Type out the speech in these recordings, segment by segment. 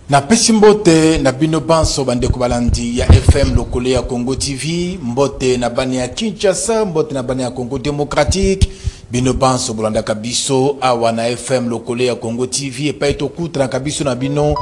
Na pesi mbote na bino banso bandeko balandi ya FM lokole ya Congo TV, mbote na bani ya Kinshasa, mbote na bani ya Congo Démocratique, bino banso bolanda kabiso awa na FM lokole ya Congo TV et pa etokutra kabiso na bino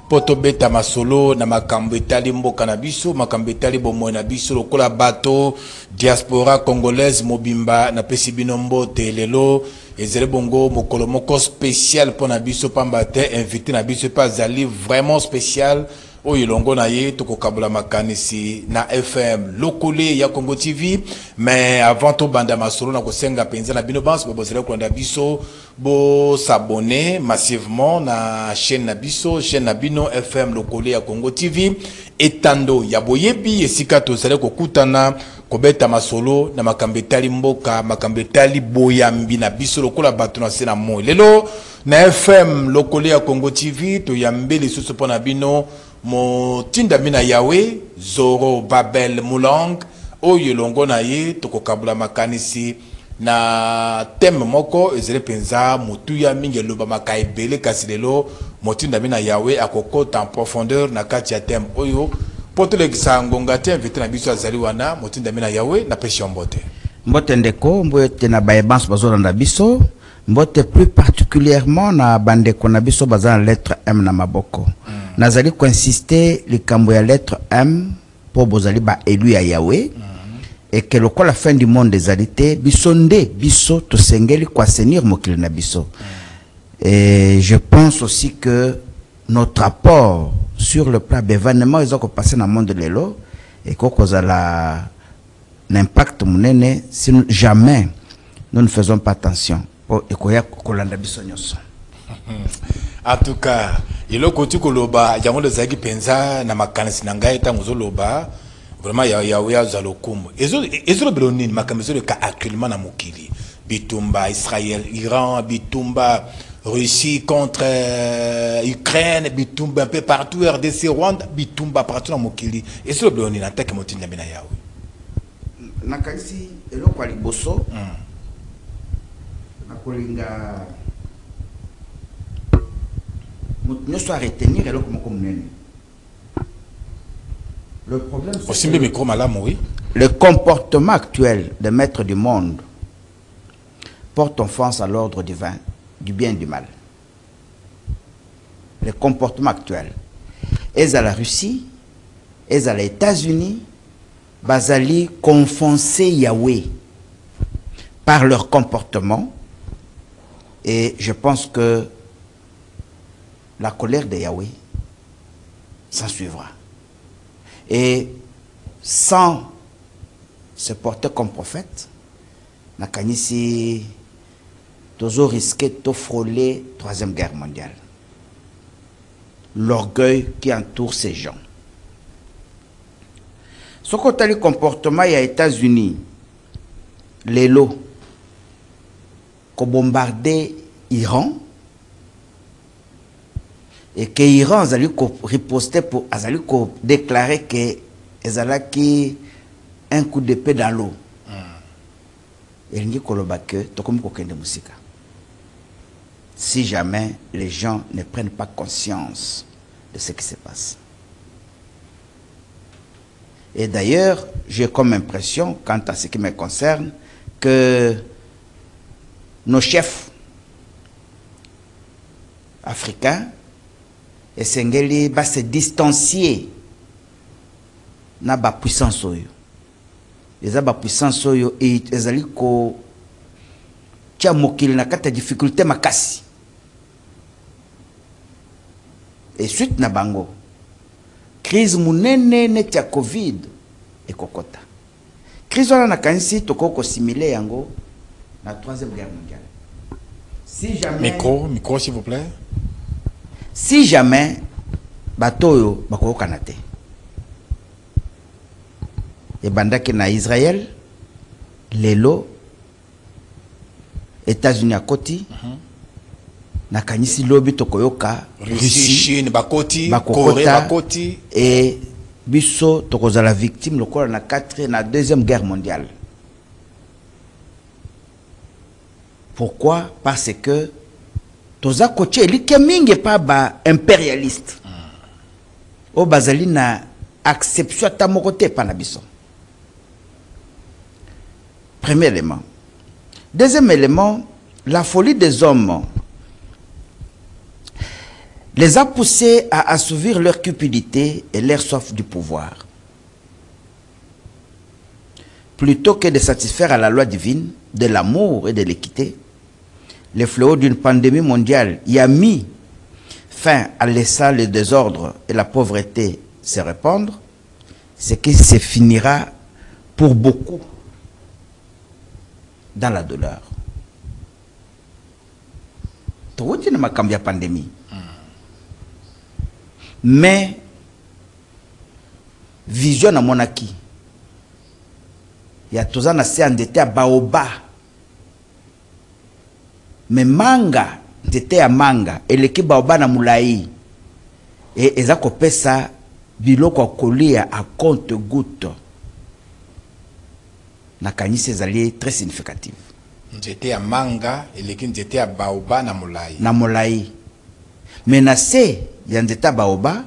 poto beta masolo na makambo etali mboka na biso, makambo etali bomoy na biso lokola bato diaspora congolaise mobimba na pesi bino mbote lelo ezele bongo mokolo moko spécial pour na biso pamba te invité na biso pas zali vraiment spécial oyo longo na ye tokokabula makanisi na FM lokole ya Congo TV. Mais avant to banda masolo na kosenga penza na bino banso bozele kolanda biso bo s'abonner massivement na chaîne na biso, chaîne na bino FM lokole ya Congo TV etando ya boyebi esika tozele kokutana kobeta masolo na makambo etali mboka, makambo etali boyambi na biso lokola bato na sena moi lelo na FM lokole ya Congo TV to yambeli susu pona bino mo tinda mina yawe Zoro Babel Mulang oyo longo na ye tokokabula makanisi na thème moko ezele penza mutuya mingi loba makaibele kasi lelo motinda mina yawe akokota en profondeur na kati ya thème oyo poto lekisa ngonga te invité na biso azali wana motinda mina yawe na pesi mbote mbote ndeko mbote na bayebanso bazolanda biso mbote plus particulièrement na bandeko na biso bazana lettre M na maboko nazali insister likambo ya lettre M pour bozali ba élu ya Yahweh et que le la fin du monde des alités bisonde biso to sengeli kwa senir mokili na biso. Et je pense aussi que notre apport sur le plan d'événements ils ont passé dans le monde de l'élo et qu'on a l'impact monene si jamais nous ne faisons pas attention et qu'on l'a biso nyonso. En tout cas, il a côté koloba, yango de zaki penza na makanisi na ngai ta ngozoloba vraiment ya zalokum. Ezo beloni makamisi le ka actuellement na mokili. Bitumba Israël, Iran, bitumba Russie contre Ukraine, bitumba un peu partout RDC Rwanda, bitumba partout na mokili. Ezo beloni na teke motinda bina yawe. Na kanisi elo kwa liboso. Na kolinga nous sommes à retenir et le problème c'est que le comportement actuel des maîtres du monde porte offense à l'ordre divin du bien et du mal. Le comportement actuel est à la Russie, est à les États-Unis, basali confoncer Yahweh par leur comportement et je pense que la colère de Yahweh s'en suivra. Et sans se porter comme prophète, Nakanisi toujours risqué de frôler la Troisième Guerre mondiale. L'orgueil qui entoure ces gens. Ce côté le comportement il y a États-Unis, les lots, qui ont bombardé l'Iran, et que l'Iran a riposté pour déclarer que Ezalaki un coup d'épée dans l'eau. Et il dit que si jamais les gens ne prennent pas conscience de ce qui se passe. Et d'ailleurs, j'ai comme impression, quant à ce qui me concerne, que nos chefs africains et Sengeli va se distancier na ba puissance oyo. Eza ba puissance oyo et ezali ko tia mokili na kata difficulté makasi. Et suite na bango crise munene netia Covid et kokota. Crise wana na kanisi tokoko similer yango na Troisième Guerre mondiale. Si jamais micro s'il vous plaît. Si jamais batoyo bako kanate et bandaki na Israël lelo États-Unis à côté na kanisi lobi tokoyoka Russie Chine bakoti Corée bakoti et biso tokoza la victime lokola na deuxième guerre mondiale. Pourquoi? Parce que toza koche elike mingi pa ba impérialiste au bazali na acception ta mokote pa na biso. Premier élément. Deuxième élément, la folie des hommes les a poussés à assouvir leur cupidité et leur soif du pouvoir. Plutôt que de satisfaire à la loi divine de l'amour et de l'équité, le fléau d'une pandémie mondiale y a mis fin à laisser le désordre et la pauvreté se répandre, ce qui se finira pour beaucoup dans la douleur. Tout est ma cambia pandémie. Mais vision à monaki. Il y a tous ans assez endetté à baoba. Mais manga, endetté à manga, et l'équipe baoba na moulaï. Et ils ont coupé ça, biloko kolia à compte goutte. Na kani ses alliés très significatifs. J'étais à manga et l'équipe était à baoba na moulaï. Na moulaï. Mais na se yandeta baoba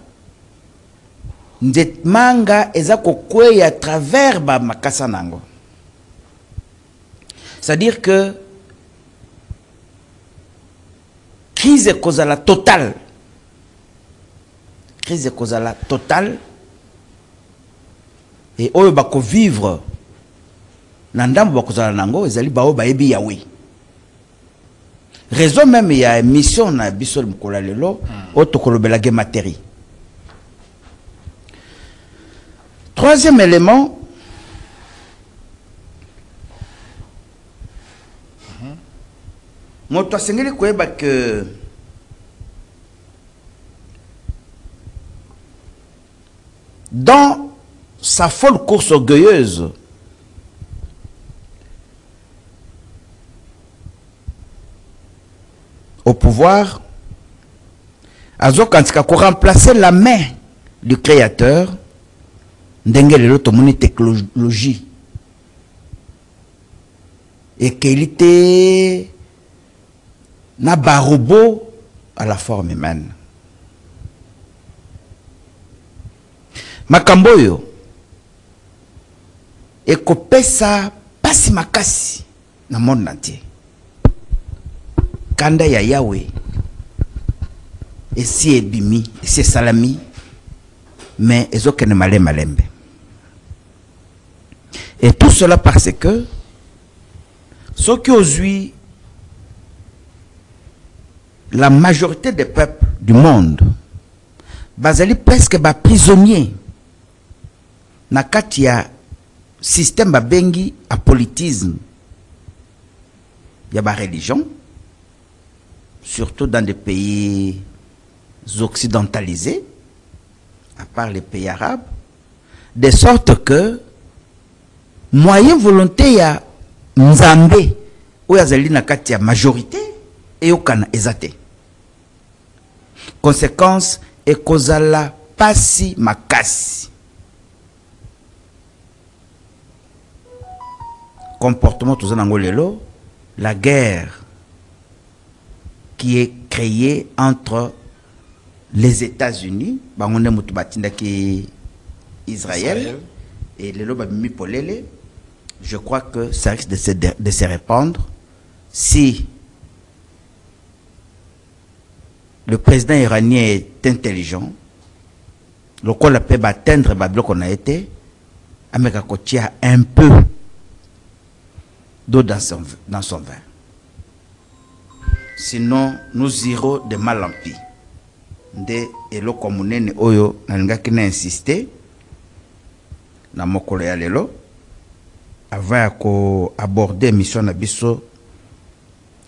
ndet manga ezako kwe à travers ba makasa nango. C'est-à-dire que crise causale totale. Crise causale totale et oyo bako vivre na ndambo bakozala nango ezali baoba ebi yawe. Raison même il y a une mission na bisol mkola lelo otokolobela gemateri. Troisième élément, moto asengeli koyeba que dans sa folle course orgueilleuse, au pouvoir, Azo Kantika pour remplacer la main du créateur, ndengele l'automoni technologie. Et qu'il était na barobo à la forme humaine. Makamboyo et kopesa pasi makasi na monde entier. Kanda ya Yahweh et si ebimi et si salami mais ezokene malembe. Et tout cela parce que ceux qui osent la majorité des peuples du monde bazali presque ba prisonniers na kati ya système babengi a politisme ya ba religion, surtout dans des pays occidentalisés, à part les pays arabes, de sorte que moyen volonté ya Nzambe ou yazali na kati ya majorité et okana ezate. Conséquence et kozala pasi makasi. Comportement tout ça lelo, la guerre qui est créée entre les États-Unis, Israël et le Lobabimi Polele, je crois que ça risque de se répandre si le président iranien est intelligent, le quoi la paix va atteindre Babylone qu'on a été, Ameka Kotia un peu d'eau dans son vin. Sinon, nous irons de mal en pis. De elo komunene oyo nalingaki na insister na mokolo ya lelo avant ko aborder mission na biso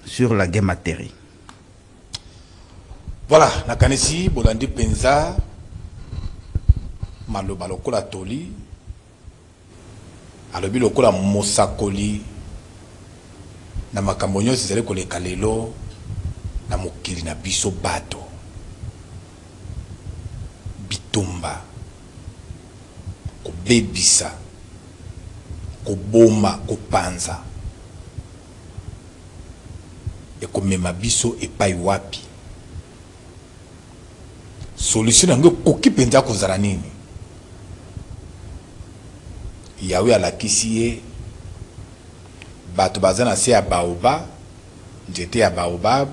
sur la guerre. Voilà, nakanisi bolandi penza maloba lokola toli alobi lokola mosakoli na makambo nyonso ezali koleka lelo na mokili na biso bato bitumba kobebisa koboma kopanza ekomema biso epai wapi solution nango koki penza kozala nini Yawe alakisi ye bato baza na se ya baoba nzete ya baobab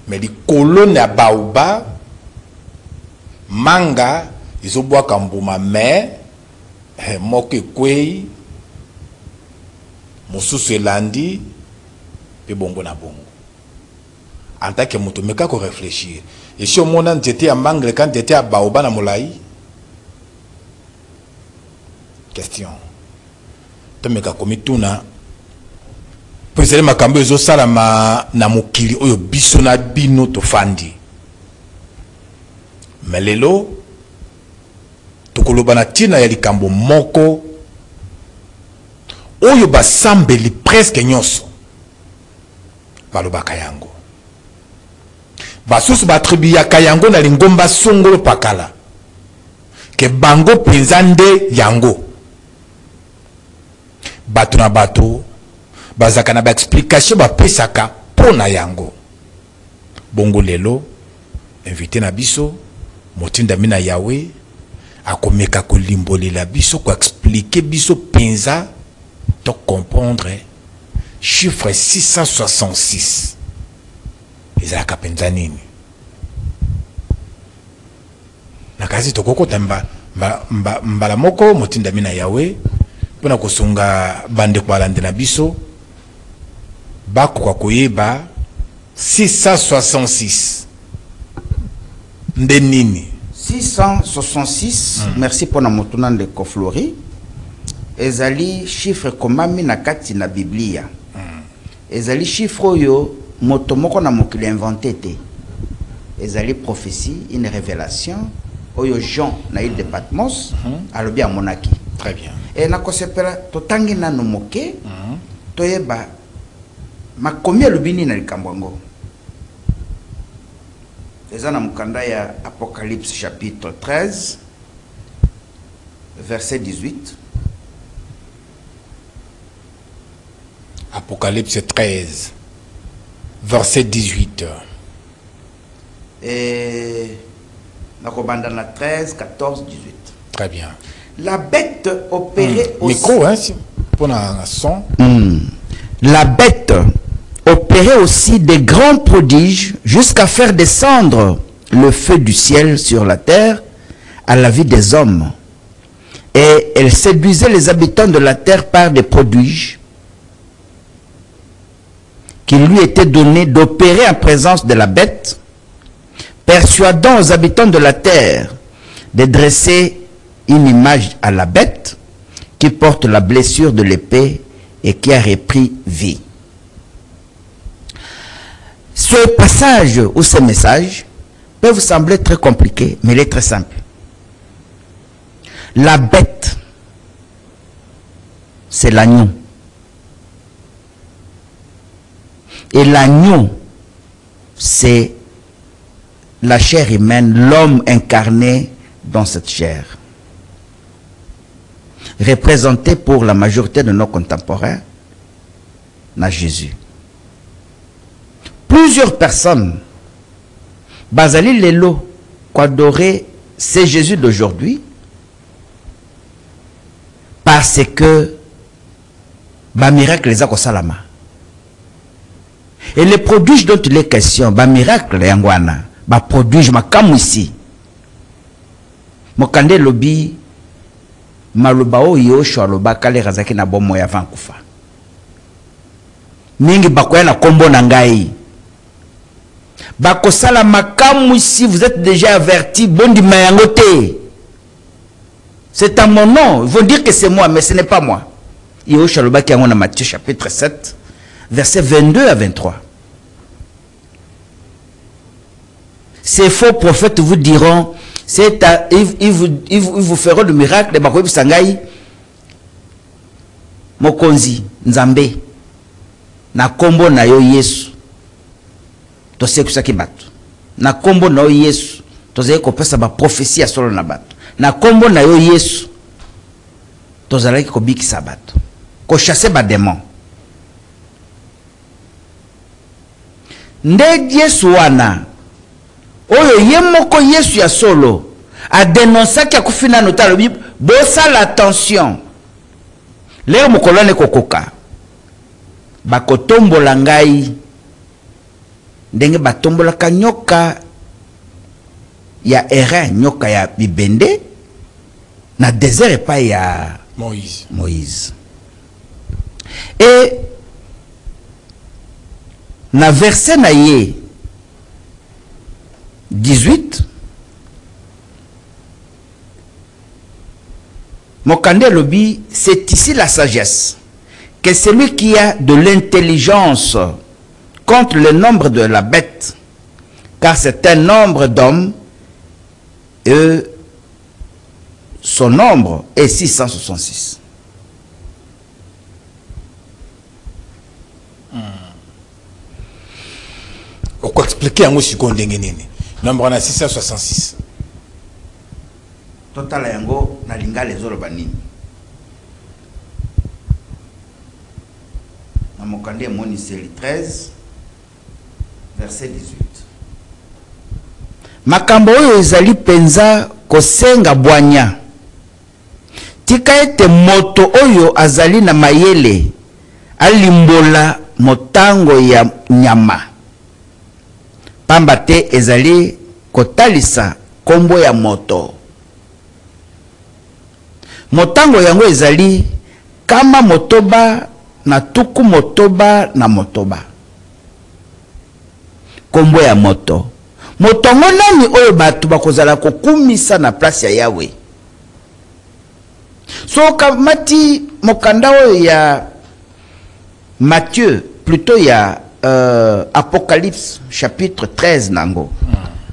mais likolo ya baoba manga ezobwaka mbuma me moko ekwei mosusu elandi pe bongo na bongo en tant que moto meka ko réfléchir et si omona nzete ya manga quand nzete ya baoba na molai question tomeka komituna po ezali makambo ezosalama na mokili oyo biso na bino tofandi me lelo tokoloba na ntina ya likambo moko oyo basambeli presque nyonso balobaka yango basusu batribuyaka yango na lingomba songolo pakala ke bango mpenza nde yango bato na bato bazaka na baexplication bapesaka pona yango bongo lelo invité na biso motindami na Yawe akomeka kolimbolela biso ko expliquer biso penza to comprendre chiffre 666 ezalaka penza nini nakazi tokokota mbala moko motindami na Yawe pona kosunga bande kwa landela biso bakoka koyeba 666 nde nini 666 merci pour na motuna de Koflori ezali chiffre komami na kati na Biblia ezali chiffre oyo moto moko na mokili inventé te ezali prophétie une révélation oyo Jean na île de Patmos alobi a monaki très bien et na kosepela totangi na no moke toyeba makomi alobini na likambo yango eza na mukanda ya Apocalypse chapitre 13 verset 18 Apocalypse 13 verset 18 et nakobanda na 13 14 18 très bien la bête opérait aussi micro hein pour un son la bête opérait aussi des grands prodiges jusqu'à faire descendre le feu du ciel sur la terre à la vie des hommes. Et elle séduisait les habitants de la terre par des prodiges qui lui étaient donnés d'opérer en présence de la bête, persuadant aux habitants de la terre de dresser une image à la bête qui porte la blessure de l'épée et qui a repris vie. Ce passage ou ce message peut vous sembler très compliqué, mais il est très simple. La bête, c'est l'agneau. Et l'agneau, c'est la chair humaine, l'homme incarné dans cette chair. Représenté pour la majorité de nos contemporains, na Jésus. Plusieurs personnes, Bazali Lelo, qu'adorer c'est Jésus d'aujourd'hui, parce que ba miracle les a salama. Et les prodiges dont il est question, ba miracle yangwana, ba prodige ma comme ici. Mokande lobi malobao yosho aloba kale razaki na bomo ya vankufa. Mingi bakoya na kombo na ngai. Bakosala makamu ici, vous êtes déjà averti, bondi mayangote. C'est à mon nom, ils vont dire que c'est moi, mais ce n'est pas moi. Yosho aloba ki yango na Matthieu chapitre 7, versets 22 à 23. Ces faux prophètes vous diront, ils vous feront le miracle, bakoyebi sangai, mokonzi, nzambe, na kombo na yo Yesu. Tosé kusaki bato. Na kombo na yo Yesu, tozali kopesa ba prophétie solo na bato. Na kombo na yo Yesu, tozali kobikisa bato. Ko chasser ba démon. Nde Yesu wana oyo yemoko Yesu ya solo a dénoncé que akufina notalo bosa l'attention leo mokolane kokoka bakotombola ngai ndenge batombola nyoka ya Erin, nyoka ya bibende na désert pas ya Moïse. Et na verset na ye 18 Mokande lobi, c'est ici la sagesse, que celui qui a de l'intelligence contre le nombre de la bête, car c'est un nombre d'hommes et son nombre est 666. Pourquoi expliquer un mot sur le nombre on a 666. Total yango na linga les olo banini. Na mokande moni seli 13 verset 18. Makambo oyo ezali penza kosenga bwanya. Tika ete moto oyo azali na mayele alimbola motango ya nyama. Pamba te ezali kotalisa kombo ya moto. Motango yango ezali kama motoba na tuku motoba na motoba. Kombo ya moto. Motongo nani oyo batu bakozala kokumisa na place ya Yahweh. So kamati mokanda oyo ya Matthieu, plutôt ya Apocalypse chapitre 13 nango.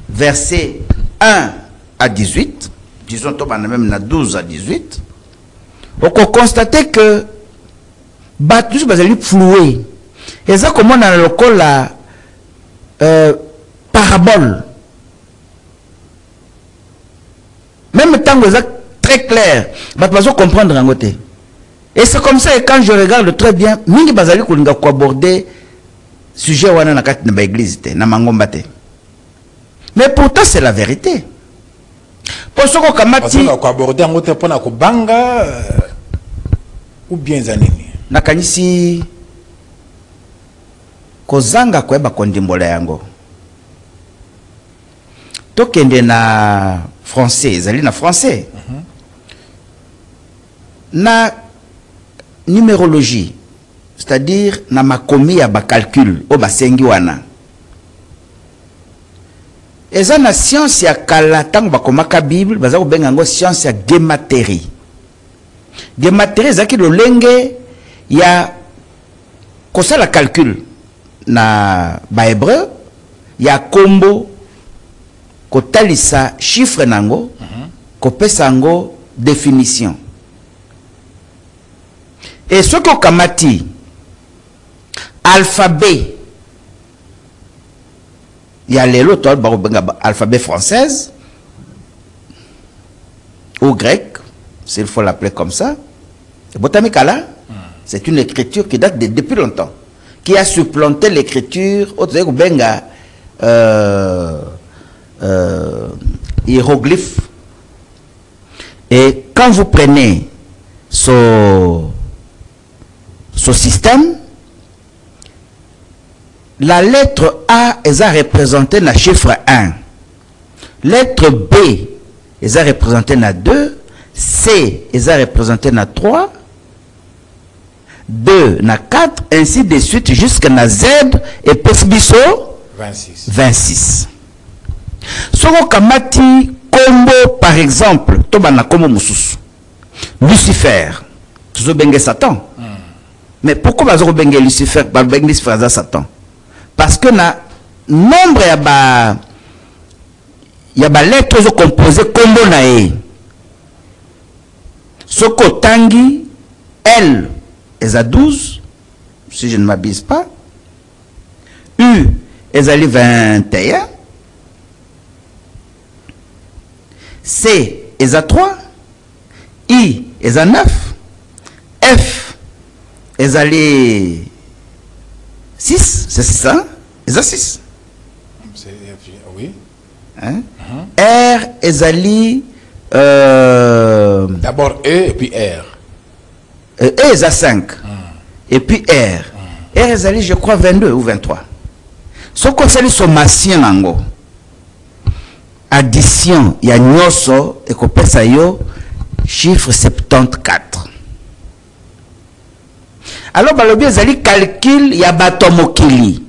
Verset 1 à 18. Disons même na 12 à 18. On constate que Batus bazali floué. Et ça comment dans le col la parabole. Même temps que très clair, Batus comprendre en côté. Et c'est comme ça, et quand je regarde très bien, mingi bazali kulinga ko aborder sujet wana na kati na église te, na mangomba te. Mais pourtant c'est la vérité. Pour ce qu'on kamati ko aborder en côté pona ko banga ou bien zanini. Na kanisi kozanga kweba kondimbola yango. Tokende na français, ezali na français. Na numérologie, c'est-à-dire na makomi ya ba calcul o basengi wana. Eza na science ya kala tango bakomaka Bible, baza ko benga ngo science ya gemateri. Gemateri zaki lolenge ya kosala calcul na ba hébreu ya kombo kotalisa chiffre nango kopesa ngo définition. Et ce que kamati alphabet il y a les lots alphabet française ou grec, s'il faut l'appeler comme ça. Botamikala, c'est une écriture qui date depuis longtemps, qui a supplanté l'écriture hiéroglyphe. Et quand vous prenez ce système, la lettre A est représentée dans le chiffre 1. Lettre B est représentée dans 2. C est représentée dans 3. 2 dans 4. Ainsi de suite jusqu'à Z et Pesbiso 26. Soko kamati kombo par exemple, tobana komo mususu. Lucifer. Tuzo benge Satan. Mais pourquoi bazo benge Lucifer, ba benge Lucifer za Satan? Parce que na nombre ya ba lettres zo composé kombo na e. Soko tangi L est à 12 si je ne m'abuse pas. U est à 21. C est à 3. I est à 9. F est à 6. C'est ça? Est à 6. Oui. Hein? R ezali d'abord E et puis R. E eza 5. Et puis R. R ezali je crois 22 ou 23. Ce qu'on sali sommation nango. Addition ya nyoso et kopesa yo chiffre 74. Alors balobi ezali calcul ya bato mokili.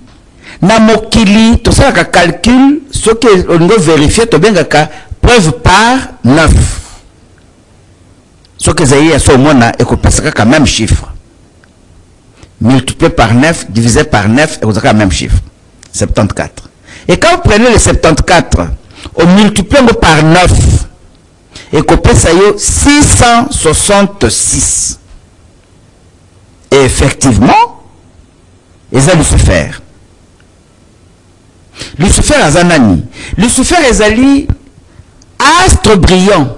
Na mokili to sala calcul ce que on doit vérifier to bengaka preuve par 9. Ce que ezali ya so mona et kopesa ka même chiffre. Multiplié par 9 divisé par 9 et vous avez le même chiffre. 74. Et quand vous prenez le 74, on multiplie par 9 et qu'on peut ça 666. Et effectivement, ils ont Lucifer. Lucifer a Zanani. Lucifer est allé astre brillant.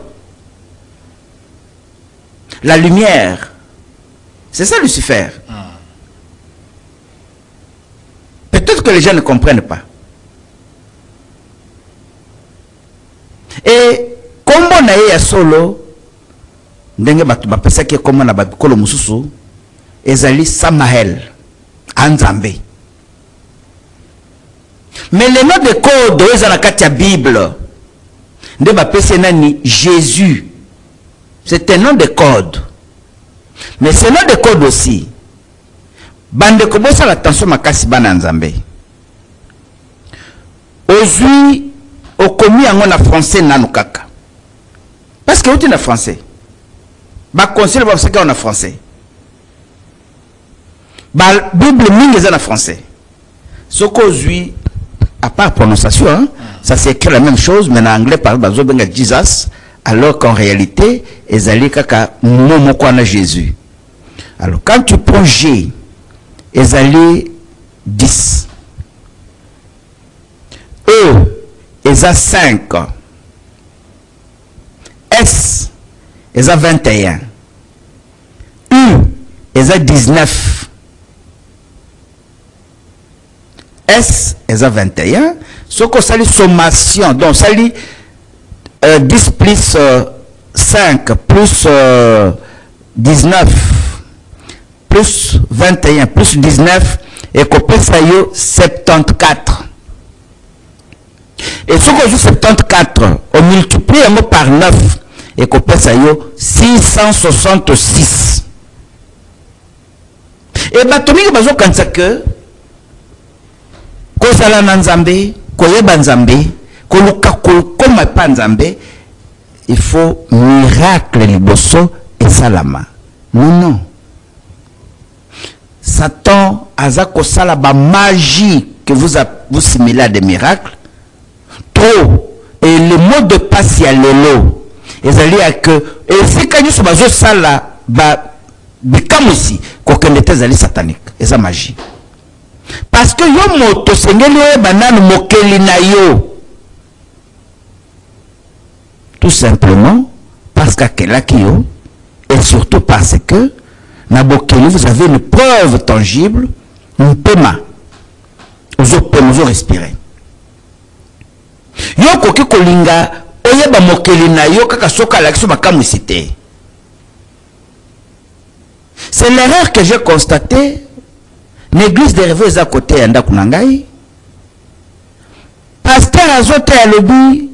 La lumière. C'est ça Lucifer. Peut-être que les gens ne comprennent pas. Et comme on a eu solo, ndenge batu bapesa ki comme na babikolo mususu, ezali Samael, Anzambe. Mais le nom de code est dans la Bible. Nde bapesa nani Jésus. C'est un nom de code. Mais ce nom de code aussi. Bande kobosa l'attention makasi bana Nzambe. Ozui okomi yango na français nanu kaka. Parce que uti na français. Ba conseil ba saka na français. Ba Bible mingi za na français. Soko ozui à part prononciation, hein, ça s'écrit la même chose mais en anglais par bazo benga Jesus alors qu'en réalité ezali kaka momo kwa na Jésus. Alors quand tu prends G ezali 10. E eza 5. S eza 21. U eza 19. S eza 21. Ce qu'on sali sommation, donc sali 10 plus 5 plus 19 plus 21 plus 19 et qu'on peut faire 74. Et ce qu'on joue 74, on multiplie un mot par 9 et qu'on peut faire 666. Et batomi bazo kansa que ko sala na Nzambe, ko yeba Nzambe, ko luka ko koma pa Nzambe, il faut miracle liboso et salama. Non. Satan a kosala ba magie que vous simulez à des miracles. Trop. Et le mot de passe y a l'élo. Et ça veut dire que et si quand nous sommes sala ba bikam aussi qu'aucun était zali satanique. Et ça magie. Parce que yo moto sengeli banane mokeli na yo. Tout simplement parce qu'akelakio et surtout parce que Nabokeli, vous avez une preuve tangible, un paiement. Vous pouvez respirer. Yo koki kolinga oyeba mokeli na yo kaka soka l'action makamusité. C'est l'erreur que j'ai constatée. L'église des rêves à côté yanda kunangai. Pasteur azote à lobi.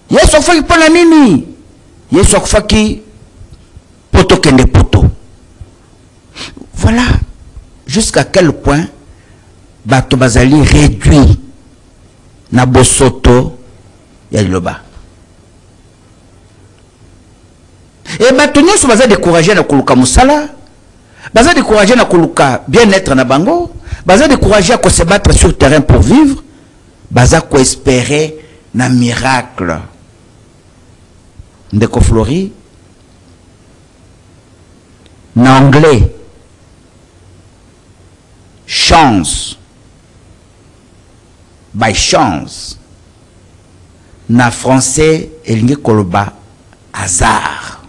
Yeso faki pona nini? Yeso faki poto kende poto. Voilà jusqu'à quel point bato bazali réduit na bosoto ya liloba. Et bato nyoso baza découragé na kuluka musala, baza découragé na kuluka bien-être na bango, baza découragé à se battre sur le terrain pour vivre, baza ko espérer na miracle. Ndeko Flori en anglais, chance, by chance. En français, il koloba hasard.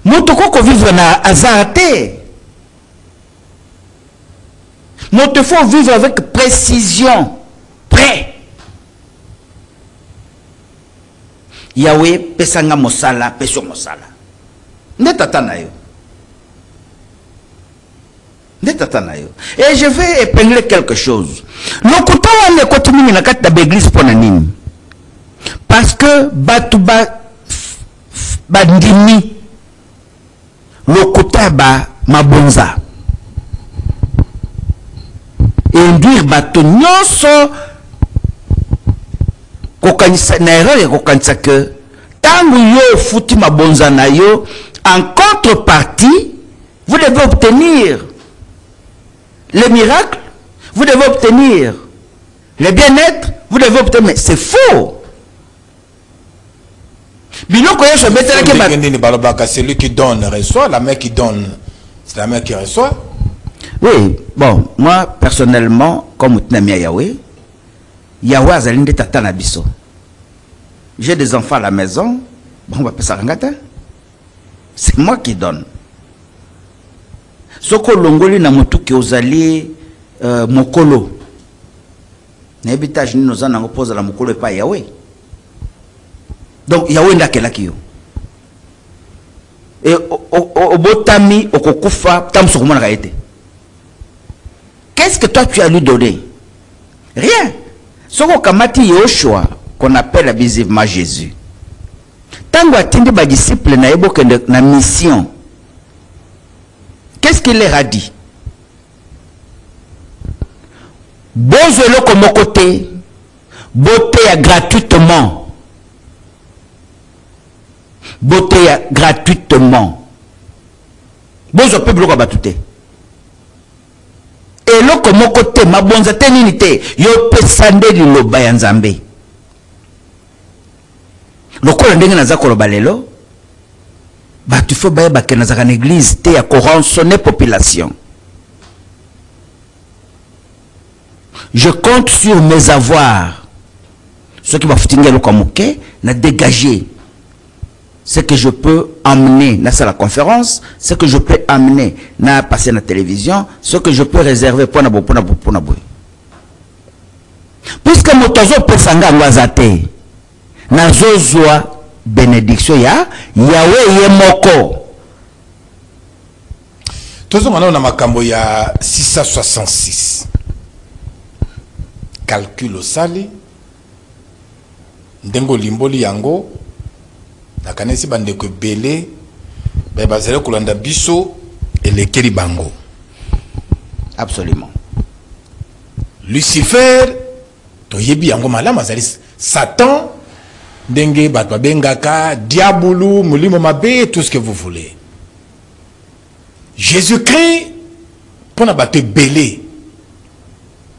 Motoko ko vivre na hasard te. Motoko faut vivre avec précision, prêt. Yahweh pesanga mosala peso mosala. Nde tata na yo. Nde tata na yo. Et je vais épingler quelque chose. Lokuta wane kotumini na kati na l'église pona nini? Parce que batu bandimi lokuta ba mabonza. Induire batu nyonso kokanisa na erreur ya kokanisa que tangu yo futi mabonza na yo, en contrepartie vous devez obtenir le miracle, vous devez obtenir le bien-être, vous devez obtenir, mais c'est faux. Celui qui donne reçoit, la main qui donne, c'est la main qui reçoit. Oui, bon, moi personnellement, comme Utnamia Yahweh, Yahweh Azalinde Tata Nabiso. J'ai des enfants à la maison, bon, on va pas s'arrêter. C'est moi qui donne. Soko longoli na mutu ki ozali mokolo. Na habitage ni nozana ngopoza la mokolo pa Yahweh. Donc Yahweh ndakelaki yo. Et obotami okokufa tamso komona kaete. Qu'est-ce que toi tu as lui donné? Rien. Soko kamati Yoshua qu'on appelle abusivement Jésus. Tango atindi ba disciple na yebo kende na mission. Qu'est-ce qu'il leur a dit? Bozolo comme côté, beauté gratuitement. Beauté gratuitement. Bozo pe bloka batute. Et lo comme côté ma bonza teninité yo pesande di loba ya Nzambe. Lokola ndenge na zakolo balelo. Bah tu faut bailler baké dans une église te à corromper population. Je compte sur mes avoirs. Ce qui va foutre le communiqué, na dégager ce que je peux amener dans la conférence, ce que je peux amener na passer à la télévision, ce que je peux réserver pour na puisque motozo pesanga ngwazate na zozwa bénédiction ya Yahweh yemoko. Tozo mana na makambo ya 666 calcul au sali ndengo limboli yango na kanesi bande ko belé ba bazele kolanda biso elekeli bango. Absolument. Lucifer to yebi yango malama azali Satan Dengue, Bengaka, Diaboulou, Moulimo Mabé, tout ce que vous voulez. Jésus-Christ, pour nous battre belé,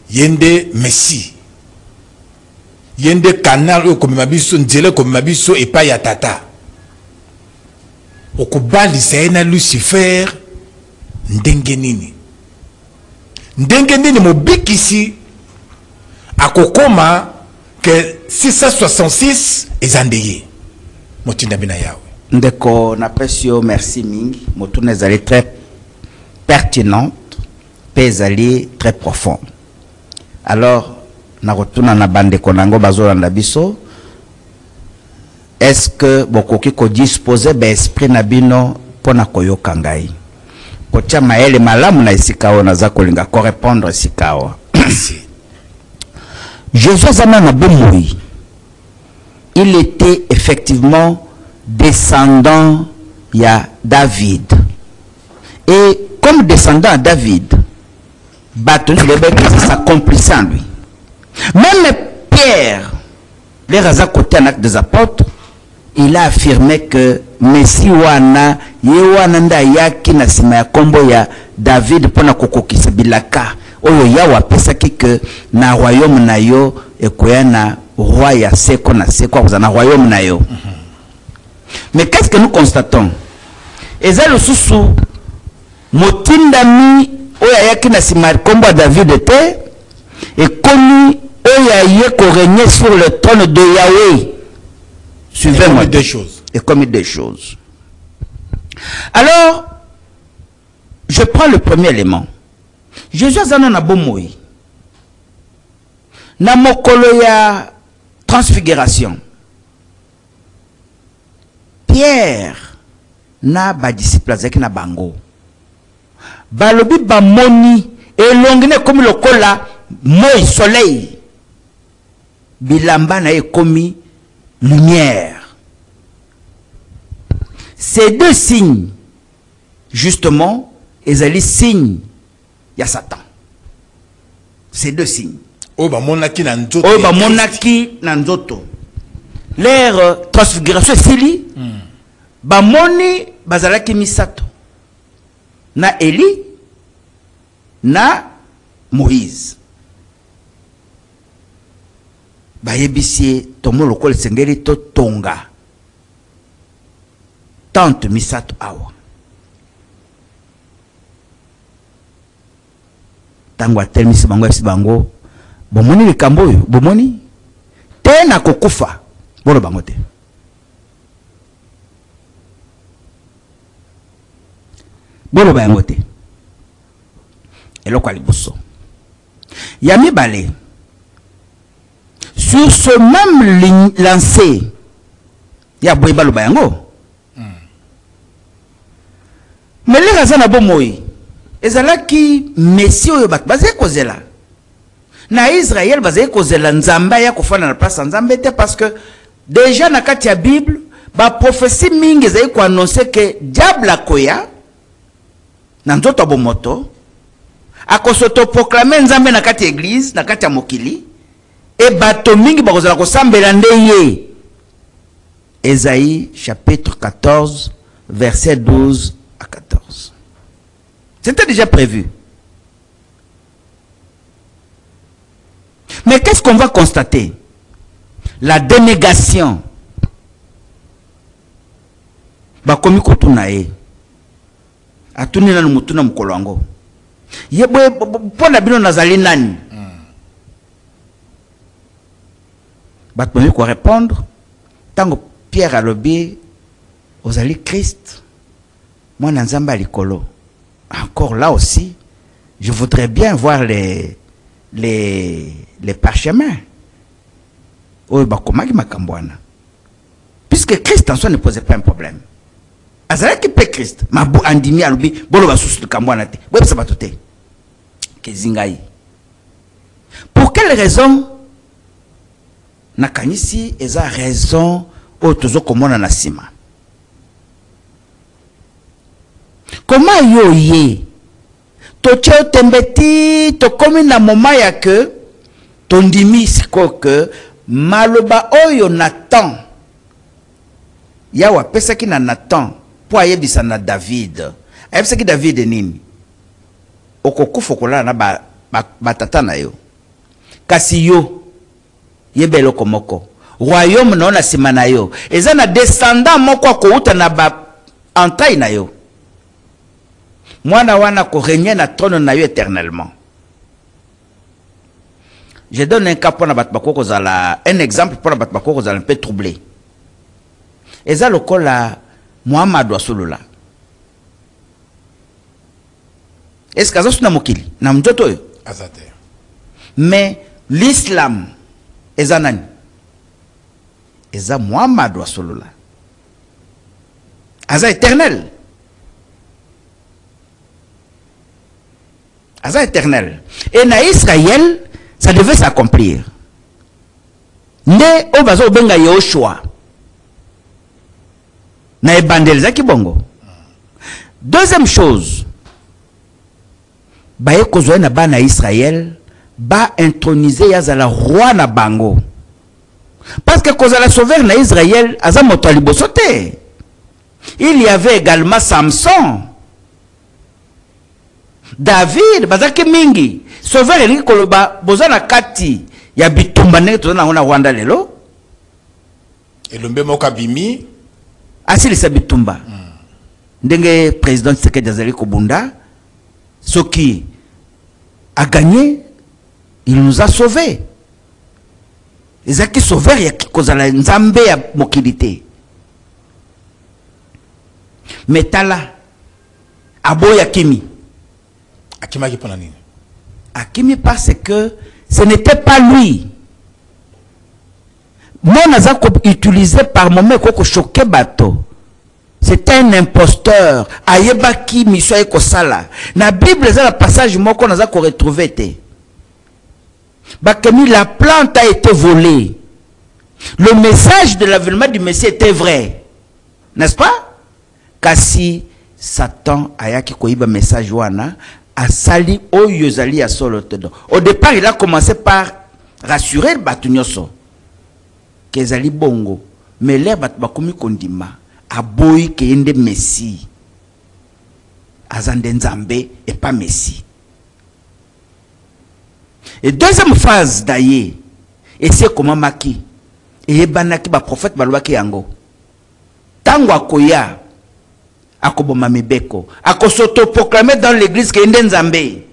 yende Messie, yende canal comme Mabiso, Ndjele comme Mabiso et pas Yatata. Okubali saena Lucifer, Ndenge nini. Ndenge nini mobikisi, akokoma, que 666 est endeuillé. Motinda bina yawe. Ndeko na pesio merci mingi. Motuna ezali très pertinente, ezali très profonde. Alors na rotuna na bande konango bazolanda biso. Est-ce que bokoki ko disposer ba esprit na bino pona koyoka ngai? Kotia maele malamu na isikawa na za kolinga ko répondre isikawa. Jésus Zamanabomoui, il était effectivement descendant à David. Et comme descendant à David, ça s'accomplissait en lui. Même Pierre, les raza côté en acte des apôtres, il a affirmé que Messi wana yewana nda yaki na sima ya kombo ya David pona kokokisa bilaka. Oyo yawa pesa que na royaume na yo ekoya na roi ya seko na seko na royaume na yo. Mais qu'est-ce que nous constatons? Eza le susu motindami oya yaki na sima kombo David était et connu oya yeko régner sur le trône de Yahweh. Suivez-moi des choses. Et commis des choses. Alors, je prends le premier élément. Jésus azana na bomoi. Na mokolo ya transfiguration. Pierre na ba disciple azaki na bango balobi ba moni elongene comme lokola moi soleil bilamba na ekomi lumière. Ces deux signes justement ezali signe ya Satan. Ces deux signes o ba monaki na nzoto o ba monaki na nzoto leur transfiguration sili ba moni bazalaki misato na Eli na Moïse ba yebisie tomo lokole sengeli to tonga tante misato awa tango atelemisi bango esi bango bomoni likambo oyo bomoni te na kokufa bolo bango te bolo bango te eloko alibuso ya mibale sur ce même lancé ya boye balo bayango meleka za na bomoi ezalaki messi oyo bato bazali kozela na Israël bazali kozela nzambe ya kofana na place nzambe te parce que déjà na kati ya Bible ba prophétie mingi ezali ko annoncer que diable akoya na nzoto bomoto akosoto proclamer nzambe na kati ya église na kati ya mokili e bato mingi bakozala kosambela ndeye. Ésaïe chapitre 14 verset 12 à 14. C'était déjà prévu. Mais qu'est-ce qu'on va constater? La dénégation. Bakomi kotunae. Atuni na mutuna mkolwango. Yebwe pona bino nazali nani? Bakomi ko répondre. Tango Pierre alobi ozali Christ. Moi nanzamba likolo. Encore là aussi, je voudrais bien voir les parchemins. Puisque Christ en soi ne posait pas un problème. Azala qui peut Christ. Ma bo andimi alubi bolo basusu de kambwana te. Web sabatote. Kezingai. Pour quelle raison nakanisi eza raison o tozo komona na sima. Comment yo ye to tcheo tembeti to komi na moma ya que tondimi siko que maloba oyo Nathan ya wa pesa ki na Nathan po ayebisa na David ayebisa ki David nini okokufa kola na batata na yo kasi yo yebelo komoko royaume na sima na yo eza na descendant moko ko uta na ba entraille na yo mwana wana ko régner na trône na yo éternellement. Je donne un cas pour na batbako kozala un exemple pour na batbako kozala un peu troublé. Eza lokola Muhammad wa Rasulullah. Est-ce que ça na mokili na mjoto yo? Azate. Mais l'islam eza nani? Eza Muhammad wa Rasulullah. Aza éternel. Aza éternel. Et na Israël, ça devait s'accomplir. Ne obazo benga Yoshua. Na ebandeliza kibongo. Deuxième chose, baye kozwa na bana Israël ba introniser yazala roi na bango. Parce que kozala sauveur na Israël aza moto liboso te. Il y avait également Samson. David bazaki mingi sauveur elingi koloba bozana kati ya bitumba ndenge tozana ngona Rwanda lelo elombe moka bimi asili sa bitumba ndenge président Tshisekedi azali kobunda soki a gagné, il nous a sauvés. Ezaki sauveur ya kozala nzambe ya mokilité metala aboya kimi Akima qui prend nini? Akimi parce que ce n'était pas lui. Mon azako utilisé par moment pour choquer bateau. c'est un imposteur. Ayebaki mission ekosala. Na Bible ça le passage moko naza ko retrouver te. Bakemi la plante a été volée. Le message de l'avènement du Messie était vrai. N'est-ce pas? Kasi Satan ayaki koiba message wana asali oyo zali ya solo tedo. Au départ, il a commencé par rassurer batunyoso. Kezali bongo. Mais l'air bat bakomi kondima. Aboyi kende Messie. Azande Nzambe et pas Messie. Et deuxième phase d'ailleurs, et c'est comment maki. Et banaki ba prophète balwaki yango. Tango akoya akoboma mibeko, akosoto-proclamer dans l'église que Nzambe,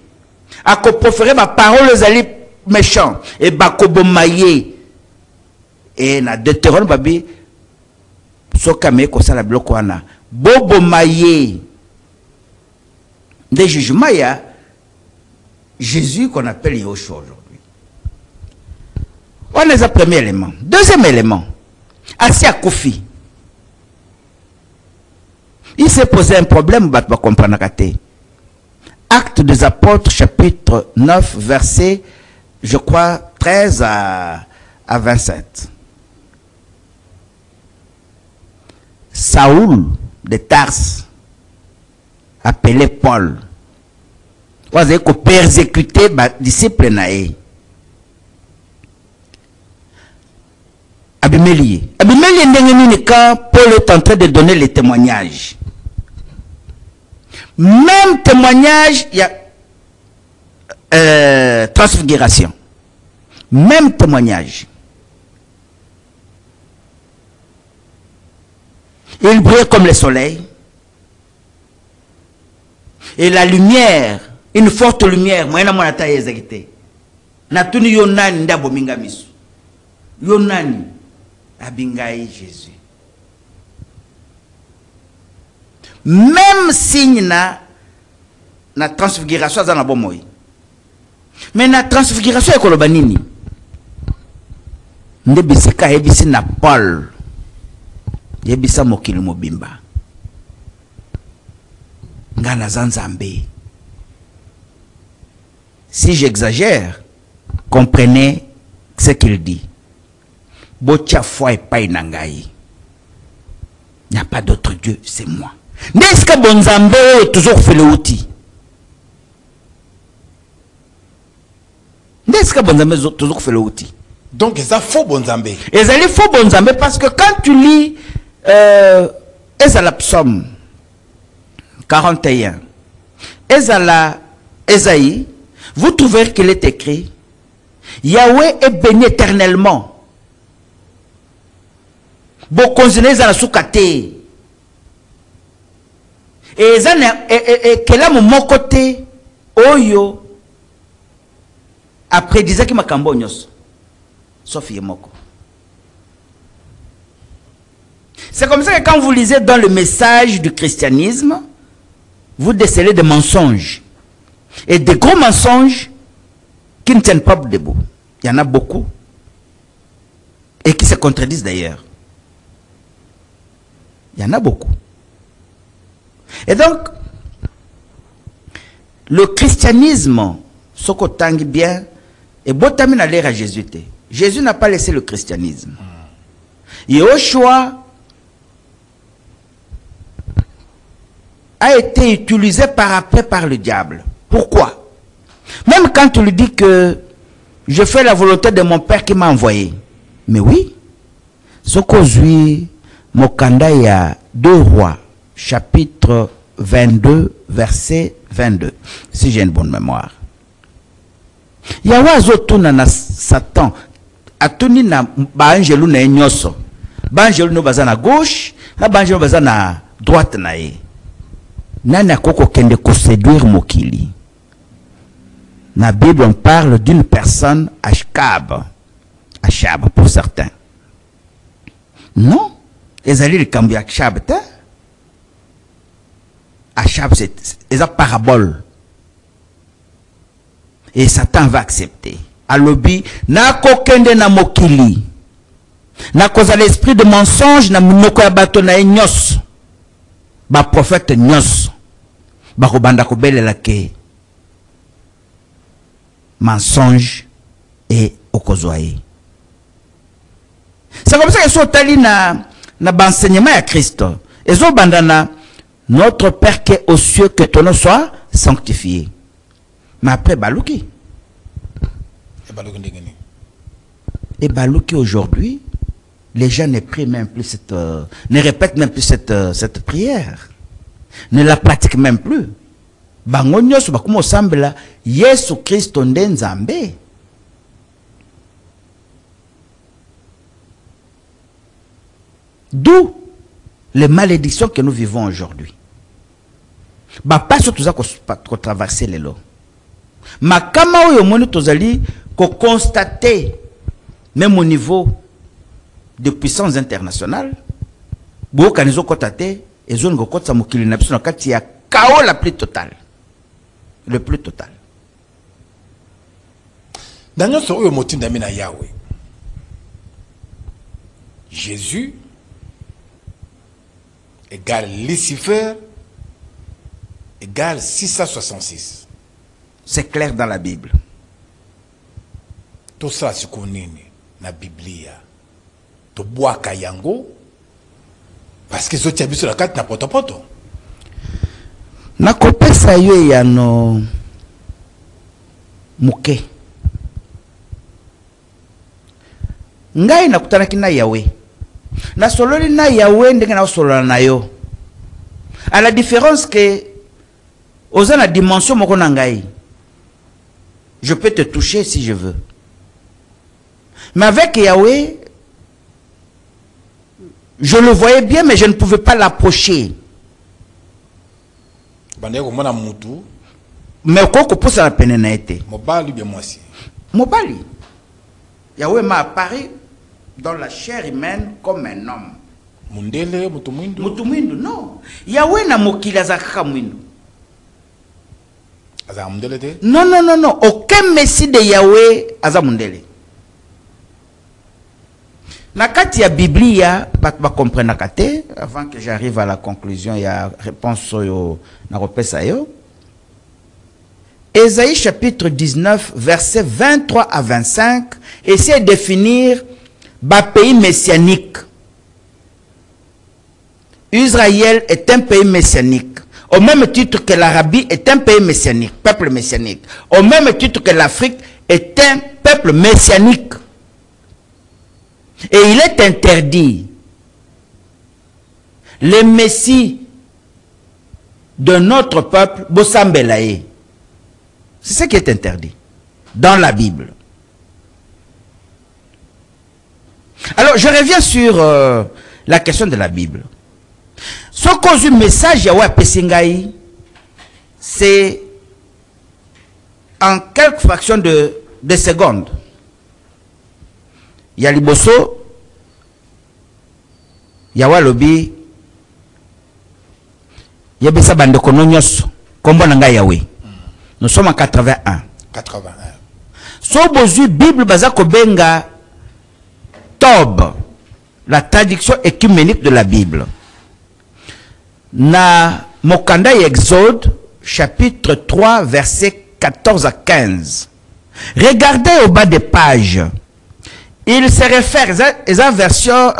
akoproférer ma parole zali méchant et bakoboma ye. Et na Deutéronome babi sokame ko sala bloko wana boboma ye. Des jugements il y a Jésus qu'on appelle Yoshua aujourd'hui. On est le premier élément. Deuxième élément, assis à Kofi. Il s'est posé un problème, vous ne comprendre. Actes des Apôtres, chapitre 9, verset, je crois, 13 à 27. Saoul de Tarse, appelé Paul, vous avez persécuté les disciples naé. Abimélie. Abimélie, quand Paul est en train de donner les témoignages. Même témoignage, il y a transfiguration. Même témoignage. Il brillait comme le soleil. Et la lumière, une forte lumière, moi, je suis exécuté. Natuni yonani ndabo mingamisu. Yonani abingai Jésus. Même signe na transfiguration za na bomoyi. Mais na transfiguration ekoloba nini? Nde bisika ebisi na Paul. Yebisa mokili mobimba. Ngana Nzambe. Si j'exagère, comprenez ce qu'il dit. Botia foi et pas inangai. Il n'y a pas d'autre Dieu, c'est moi. N'est-ce que bon Nzambe toujours fait le outil? N'est-ce que bon Nzambe toujours fait le outil? Donc ça faux bon Nzambe. Et ça faux bon Nzambe parce que quand tu lis Ezala Psaume 41, Esaïe, vous trouverez qu'il est écrit Yahweh est béni éternellement. Bokonzene za soukate. Et qu'elle a mon côté, Oyo, après disait qu'il m'a cambognos. Sauf Yemoko. C'est comme ça que quand vous lisez dans le message du christianisme, vous décelez des mensonges. Et des gros mensonges qui ne tiennent pas debout. Il y en a beaucoup. Et qui se contredisent d'ailleurs. Il y en a beaucoup. Et donc, le christianisme, ce qu'on tangue bien, et Botami n'a l'air à Jésus. Jésus n'a pas laissé le christianisme. Yoshua a été utilisé par après par le diable. Pourquoi? Même quand tu lui dis que je fais la volonté de mon père qui m'a envoyé. Mais oui, ce qu'aujourd'hui, Mokanda y a 2 Rois, chapitre 22, verset 22, si j'ai une bonne mémoire. Yahweh azotuna na Satan, atuni na baangelu na nyoso. Baangelu no baza na gauche, na baangelu baza na droite na ye. Nani akoko kende ko séduire mokili. Na Bible on parle d'une personne Achab. Achab pour certains. Non, ezali le kambi Achab te. Achab c'est une parabole. Et Satan va accepter. Alobi na kokende na mokili. Na koza l'esprit de mensonge na minoko ya bato na nyos. ba prophète nyos ba kobanda kobelela ke mensonge et okozwaye. C'est comme ça que sont allés na enseignement à Christ. Ils ont bandana notre Père qui est aux cieux, que ton nom soit sanctifié. Mais après balouki. Et balouki aujourd'hui, les gens ne prient même plus cette, ne répètent même plus cette prière, ne la pratiquent même plus. Bangonyos bakumo sambela Yesu Christo ndenzambe. D'où les malédictions que nous vivons aujourd'hui. Pas surtout ça qu'on traverser les lots. Ma kama oyo moni tozali ko constater même au niveau de puissance internationale, bo kanizo kotate ezone ko kotsa mokili na biso na kati ya chaos la plus totale. Le plus total. Dans notre oyo motinda mina Yahweh. Jésus égale Lucifer égale 666. C'est clair dans la Bible. Tout ça, c'est qu'on est na Biblia. To bois kayango parce que ça tient sur la carte na poto. Na kopesa yo ya no muke. Ngai nakutana kina Yahweh. Na sololi na Yahweh ndenge na solola na yo. À la différence que aux la dimension moko na ngai. Je peux te toucher si je veux. Mais avec Yahweh, je le voyais bien, mais je ne pouvais pas l'approcher. Mais quand on la peine n'a été. Mobali. Yahweh m'a apparu dans la chair humaine comme un homme. Mundele, mutumindu. Mutumindu, non. Yahweh n'a mokili azaka mwindu. Non, non, non, non. Aucun messie de Yahweh azamundele. Nakati ya Biblia, ba comprendre kate avant que j'arrive à la conclusion, il y a réponse yo na repesa yo. Ésaïe chapitre 19 versets 23 à 25 essaie de définir ba pays messianique. Israël est un pays messianique. Au même titre que l'Arabie est un pays messianique, peuple messianique. Au même titre que l'Afrique est un peuple messianique. Et il est interdit. Les messies de notre peuple, Bossambelaye. C'est ce qui est interdit dans la Bible. Alors, je reviens sur la question de la Bible. Ce cause du message Yahweh Pessingaï, c'est en quelques fractions de secondes. Yaliboso, Yahweh Lobi, Yabesa Bandekono Nyos, Kombo Nanga Yahweh. Nous sommes en 81. 81. So bozu Bible Bazako Benga Tob, la traduction écuménique de la Bible. Na Mokanda Exode, chapitre 3, versets 14 à 15. Regardez au bas des pages. Il se réfère à la version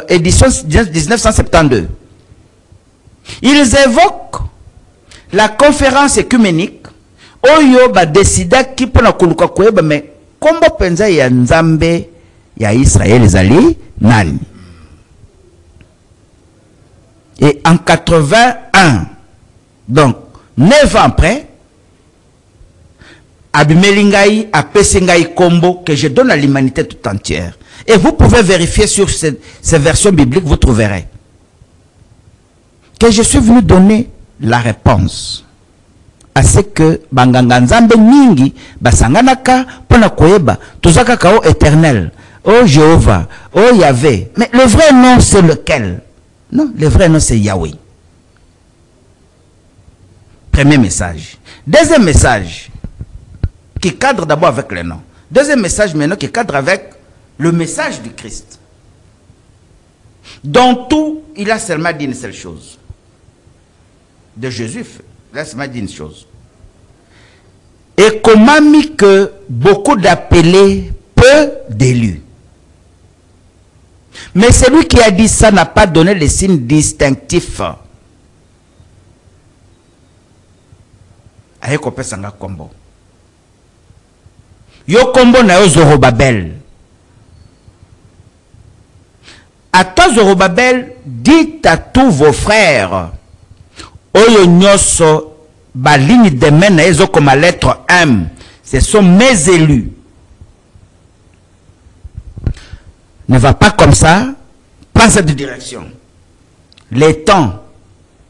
édition 1972. Ils évoquent la conférence écuménique. Oyo ba décida qui pour na kuluka kweba mais kombo penza ya Nzambe ya Israël ezali nani. Et en 81, donc 9 ans après, Abimelingaï a Pessingaï Kombo que je donne à l'humanité tout entière. Et vous pouvez vérifier sur ces versions bibliques, vous trouverez que je suis venu donner la réponse à ce que Banganga Nzambe Ningi Basanganaka Pona Koeba Tozaka Kao éternel, oh Jéhovah, oh Yahvé. Mais le vrai nom c'est lequel? Non, le vrai nom c'est Yahweh. Premier message. Deuxième message qui cadre d'abord avec le nom. Deuxième message maintenant qui cadre avec le message du Christ. Dans tout, il a seulement dit une seule chose. de Jésus. Laisse-moi dire une chose. Et comment mis que beaucoup d'appelés, peu d'élus. Mais celui qui a dit ça n'a pas donné les signes distinctifs. Aye ko pesa nga kombo. Yo kombo na yo Zorobabel. À toi Zorobabel, dites à tous vos frères. Oyo nyoso ba ligne de main na ezo comme la lettre M. Ce sont mes élus. Ne va pas comme ça. Prends cette direction. Les temps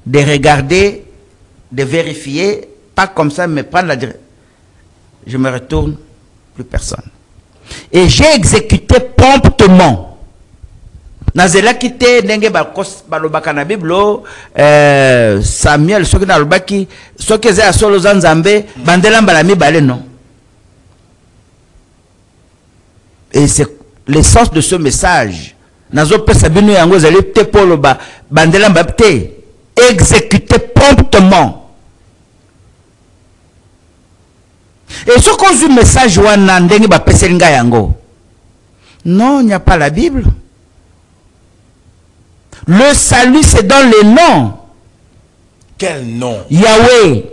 de regarder, de vérifier, pas comme ça, mais prendre la direction. Je me retourne, plus personne. Et j'ai exécuté promptement. Nazela kite nenge balobaka na Biblo Samuel soki na lobaki soki ze asolo zanzambe bandela mbala mibale non. Et c'est l'essence de ce message. Nazo pesa bino yango zali te polo ba bandela mbapte exécuter promptement. Et ce qu'on dit message wana ndenge ba peselinga yango. Non, il n'y a pas la Bible. Le salut, c'est dans les noms. Quel nom? Yahweh.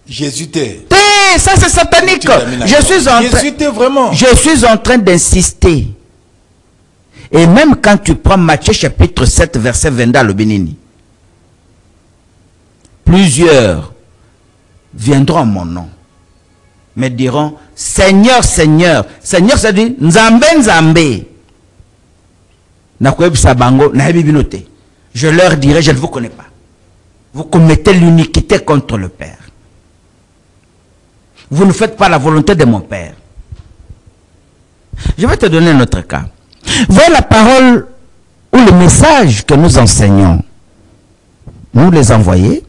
Jésus t'est. Ça c'est satanique. Je suis en train d'insister. Et même quand tu prends Matthieu chapitre 7, verset 22 le Bénini. Plusieurs viendront en mon nom. Mais diront, Seigneur, Seigneur. Seigneur, ça dit, Nzambe, Nzambe. Je leur dirai, je ne vous connais pas. Vous commettez l'iniquité contre le Père. Vous ne faites pas la volonté de mon Père. Je vais te donner un autre cas. Voilà la parole ou le message que nous enseignons. Nous les envoyés.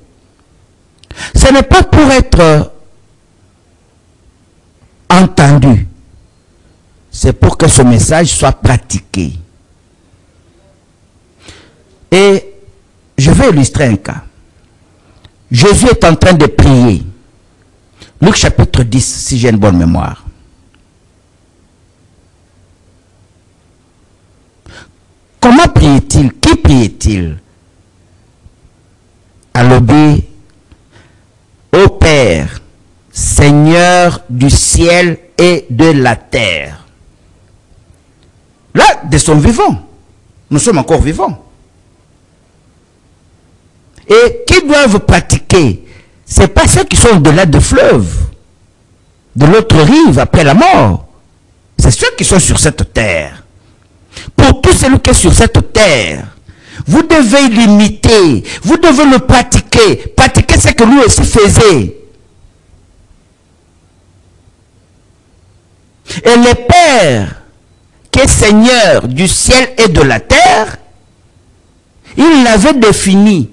Ce n'est pas pour être entendu. C'est pour que ce message soit pratiqué. Et je vais illustrer un cas. Jésus est en train de prier. Luc chapitre 10, si j'ai une bonne mémoire. Comment priait-il? Qui priait-il? À l'obé, ô Père, Seigneur du ciel et de la terre. Là, de son vivant. Nous sommes encore vivants. Et qui doivent pratiquer? Ce n'est pas ceux qui sont au-delà du fleuve, de l'autre rive après la mort. C'est ceux qui sont sur cette terre. Pour tout celui qui est sur cette terre, vous devez l'imiter, vous devez le pratiquer. Pratiquer ce que lui aussi faisait. Et le Père, qui est Seigneur du ciel et de la terre, il l'avait défini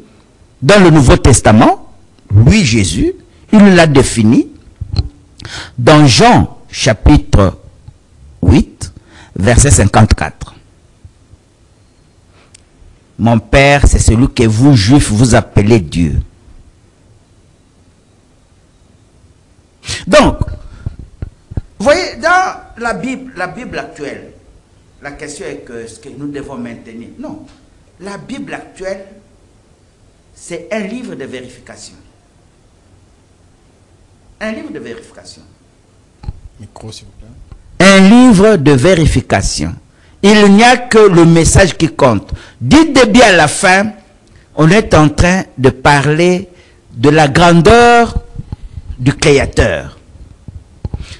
dans le Nouveau Testament, lui Jésus, il l'a défini dans Jean chapitre 8, verset 54. Mon Père, c'est celui que vous, Juifs, vous appelez Dieu. Donc, vous voyez, dans la Bible actuelle, la question est que ce que nous devons maintenir. Non, la Bible actuelle, c'est un livre de vérification. Un livre de vérification. Micro, s'il vous plaît. Un livre de vérification. Il n'y a que le message qui compte. Dites bien à la fin, on est en train de parler de la grandeur du Créateur.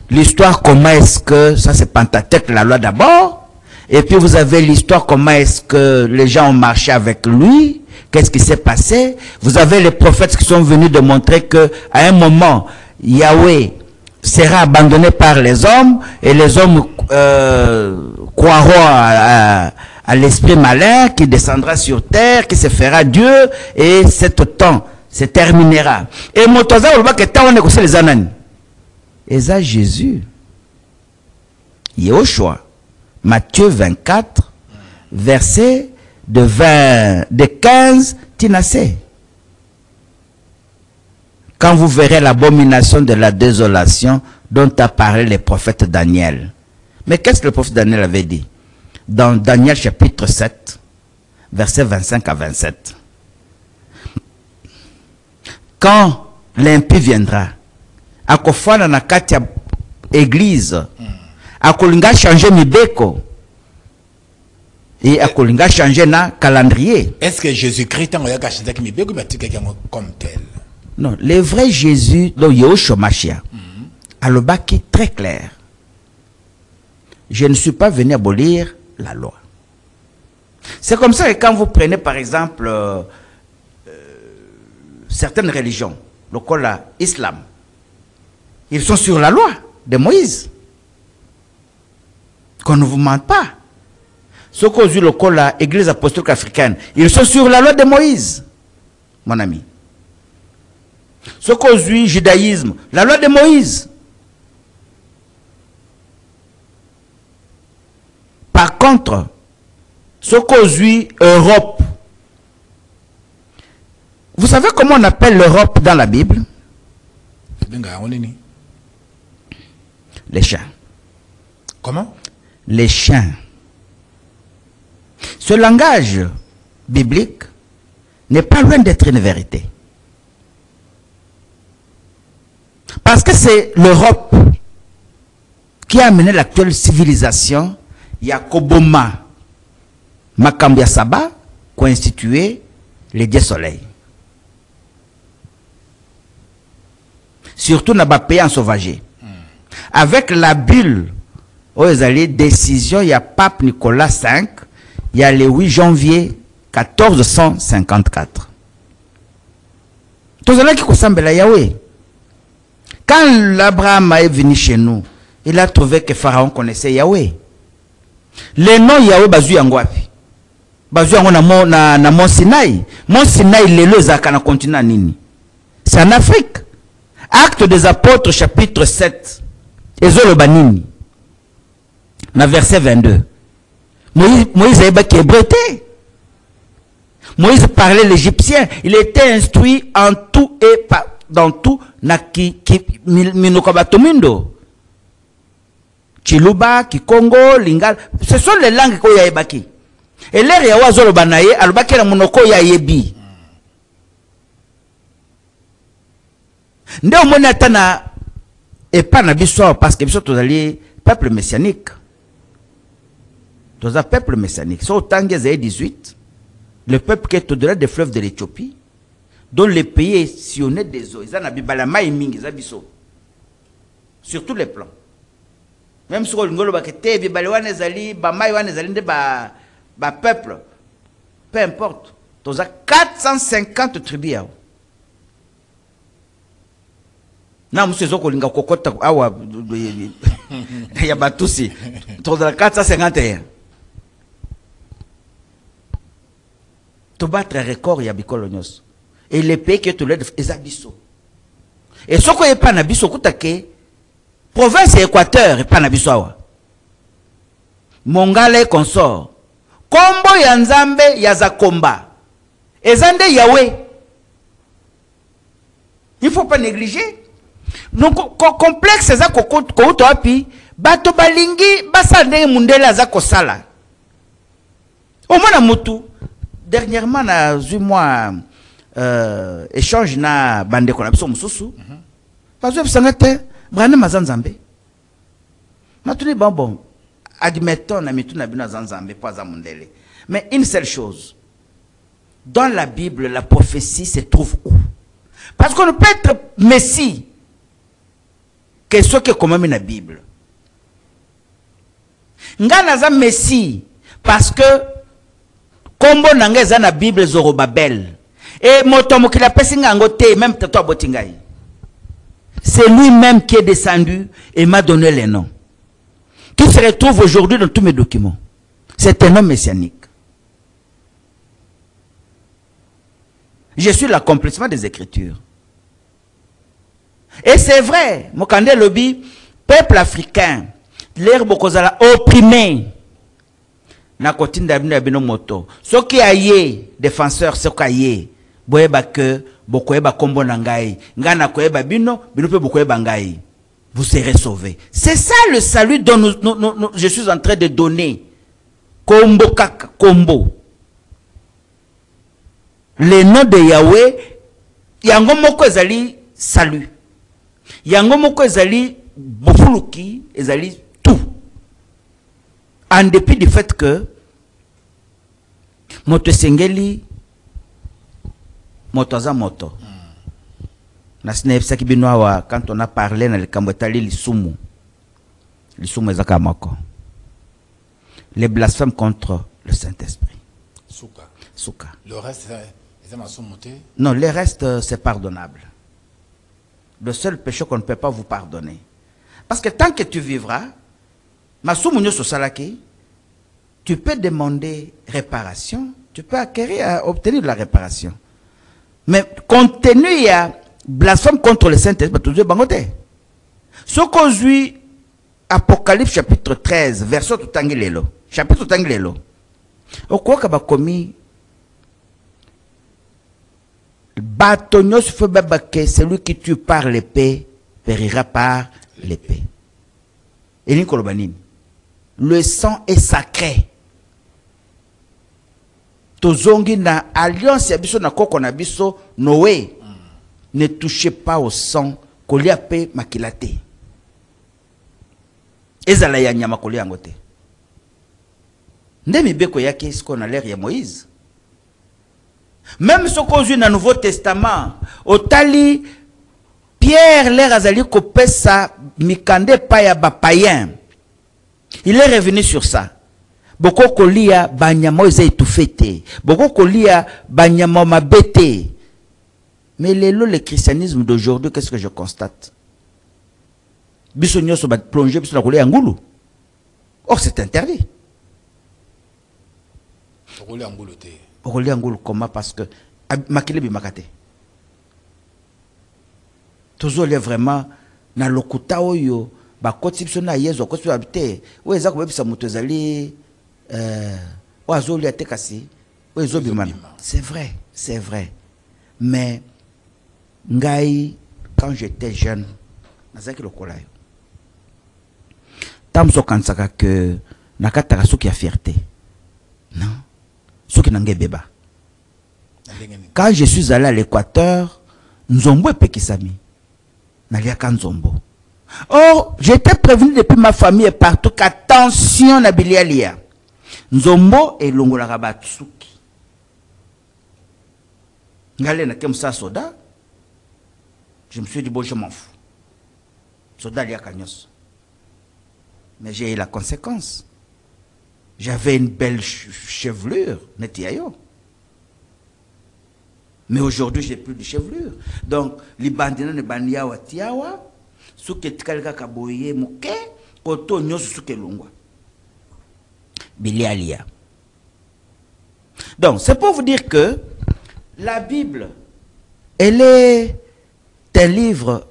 L'histoire, comment est-ce que, ça c'est Pentateuque, la loi d'abord, et puis vous avez l'histoire, comment est-ce que les gens ont marché avec lui, qu'est-ce qui s'est passé. Vous avez les prophètes qui sont venus de montrer que à un moment, Yahweh sera abandonné par les hommes, et les hommes croiront à l'esprit malin qui descendra sur terre, qui se fera Dieu, et cet temps se terminera. Et Motoza, on voit que tant on est les anani. Et ça, Jésus, Yehoshua, Matthieu 24, verset de 15, Tinassé. quand vous verrez l'abomination de la désolation dont a parlé le prophète Daniel. Mais qu'est-ce que le prophète Daniel avait dit? Dans Daniel chapitre 7, versets 25 à 27. Quand l'impie viendra, à kofana na kati ya église, à kolinga changer mibeko, et à kolinga changer na calendrier. Est-ce que Jésus-Christ a changé mibeko comme tel? Non, le vrai Jésus, donc Yahushua Mashiach, a le baki très clair. Je ne suis pas venu abolir la loi. C'est comme ça que quand vous prenez par exemple certaines religions, le Kola, Islam, ils sont sur la loi de Moïse. Qu'on ne vous mente pas. Ceux qui ont vu le Kola, Église apostolique africaine, ils sont sur la loi de Moïse, mon ami. Ceux qui ont vu judaïsme, la loi de Moïse. Par contre, ceux qui ont vu Europe, vous savez comment on appelle l'Europe dans la Bible? Les chiens. Comment? Les chiens. Ce langage biblique n'est pas loin d'être une vérité. Parce que c'est l'Europe qui a amené l'actuelle civilisation. Yakoboma Makambia Saba qui a institué les dieux soleils. Surtout dans les pays en sauvager. Avec la bulle, décision, il y a Pape Nicolas V, il y a le 8 janvier 1454. Tous ceux qui ressemblent à Yahweh. Quand l'Abraham est venu chez nous, il a trouvé que Pharaon connaissait Yahweh. Le nom Yahweh bazu yango wapi? Bazu yango na Mont Sinaï. Mont Sinaï lelo ezaka na continent nini? C'est en Afrique. Acte des apôtres chapitre 7. Ezoloba nini? Na verset 22. Moïse a été hébreuté. Moïse parlait l'égyptien. Il était instruit en tout et dans tout na minokabatomindo. Chiluba, Kikongo, Lingala, ce sont les langues qu'il y a ebaki. Et l'air ya wazolo banaye, alobaki na monoko ya yebi. Nde omona tana et pas na biso parce que biso tozali peuple messianique. Toza peuple messianique. So tangi za 18, le peuple qui est au-delà des fleuves de l'Éthiopie, dont le pays est sillonné des eaux. Ils ont bibala mai mingi za biso. Sur tous les plans. Même si on a dit ba peuple, peu importe, tu as 450 tribus. Na msezo ko linga kokota awa ya batusi. Tu as 451. Tu battre record ya bikolonios. Et les pays que tu l'aides les abisso. Et ce qu'on est pas nabisso kutake province Équateur et pas nabisoawa. Mongale consort. Kombo ya Nzambe ya Zakomba. Ezande Yahweh. Il ne faut pas négliger. Donc complexe za ko api bato balingi basande mundela za kosala. Au moins mutu dernièrement na eu moi échange na bande ko na biso mususu. Parce que sangate brane mazanzambe. Matuni bon admettons na mitu na bina zanzambe pas za mundele. Mais une seule chose. Dans la Bible, la prophétie se trouve où? Parce qu'on ne peut être Messie que ce qui est quand même dans la Bible. Nga za Messie parce que kombo nanga za na Bible Zorobabel et motomo ki la pesi ngango te même tato abotingai. C'est lui-même qui est descendu et m'a donné les noms. Qui se retrouve aujourd'hui dans tous mes documents. C'est un homme messianique. Je suis l'accomplissement des Écritures. Et c'est vrai, Mokande Lobi, peuple africain, l'herbe kozala opprimé. Na kotinda bino bino moto. Ce qui a yé, défenseur, ce qui a yé, boyeba que bokoyeba kombo na ngai, nga na koyeba bino, bino pe bokoyeba ngai. Vous serez sauvés. C'est ça le salut dont je suis en train de donner. Kombo kaka, kombo. Le nom de Yahweh, yango moko ezali salut. Yango moko ezali bofuluki, ezali tout. En dépit du fait que moto sengeli moto za moto. Quand on a parlé dans le Kambotali Lissumu, Lissumu ezaka moko. Les blasphèmes contre le Saint-Esprit. Souka. Souka. Le reste, c'est ma sommité. Non, le reste, c'est pardonnable. Le seul péché qu'on ne peut pas vous pardonner. Parce que tant que tu vivras, Masumunyo Sosalaki, tu peux demander réparation, tu peux acquérir, obtenir de la réparation. Mais compte tenu, il y a blasphème contre le Saint-Esprit, tu dis bangote. Ce qu'aujourd'hui, Apocalypse chapitre 13, verset tout angilelo. Chapitre tout angilelo. Au quoi que commis Batonios fait celui qui tue par l'épée périra par l'épée. Et le sang est sacré. Tozongi na alliance yabiso na koko na biso Noé. Ne touchez pas au sang kolia pe makilate. Ezala ya nyama kolia ngote. Ndemi beko yake isko na l'air ya Moïse. Même ce qu'on dit dans le Nouveau Testament, au tali Pierre l'air azali kopesa mikande pa ya ba païen. Il est revenu sur ça. Boko kolia banyama eza etufete. Boko kolia banyama mabete. Mais le christianisme d'aujourd'hui, qu'est-ce que je constate? Bisogno so ba plonger biso na kolia ngulu. Or c'est interdit. Kolia ngulu te. Kolia ngulu comment parce que makile bi makate. Toujours les vraiment na lokuta oyo ba kotipso na yezo ko so habité. Oyo eza ko bebisa muto ezali oazoli atekasi oyo bimana. C'est vrai. Mais ngai quand j'étais jeune nazaki lokola yo. Tamso kansaka que nakataka soki ya fierté. Non. Soki nange beba. Quand je suis allé à l'Équateur, Nzombo et Pekisami. Naliaka Nzombo. Or, j'étais prévenu depuis ma famille et partout qu'attention na bilialia. Nzombo et Longola Rabatsuki. Ngale na kemsa soda. Je me suis dit, bon, je m'en fous. Soda liaka nyos. Mais j'ai eu la conséquence. J'avais une belle chevelure, netiayo. Mais aujourd'hui, j'ai plus de chevelure. Donc, les bandina ne bandiawa tiawa, souke tikalika kaboye muke, koto nyosu souke lungwa. Bilialia. Donc, c'est pour vous dire que la Bible, elle est un livre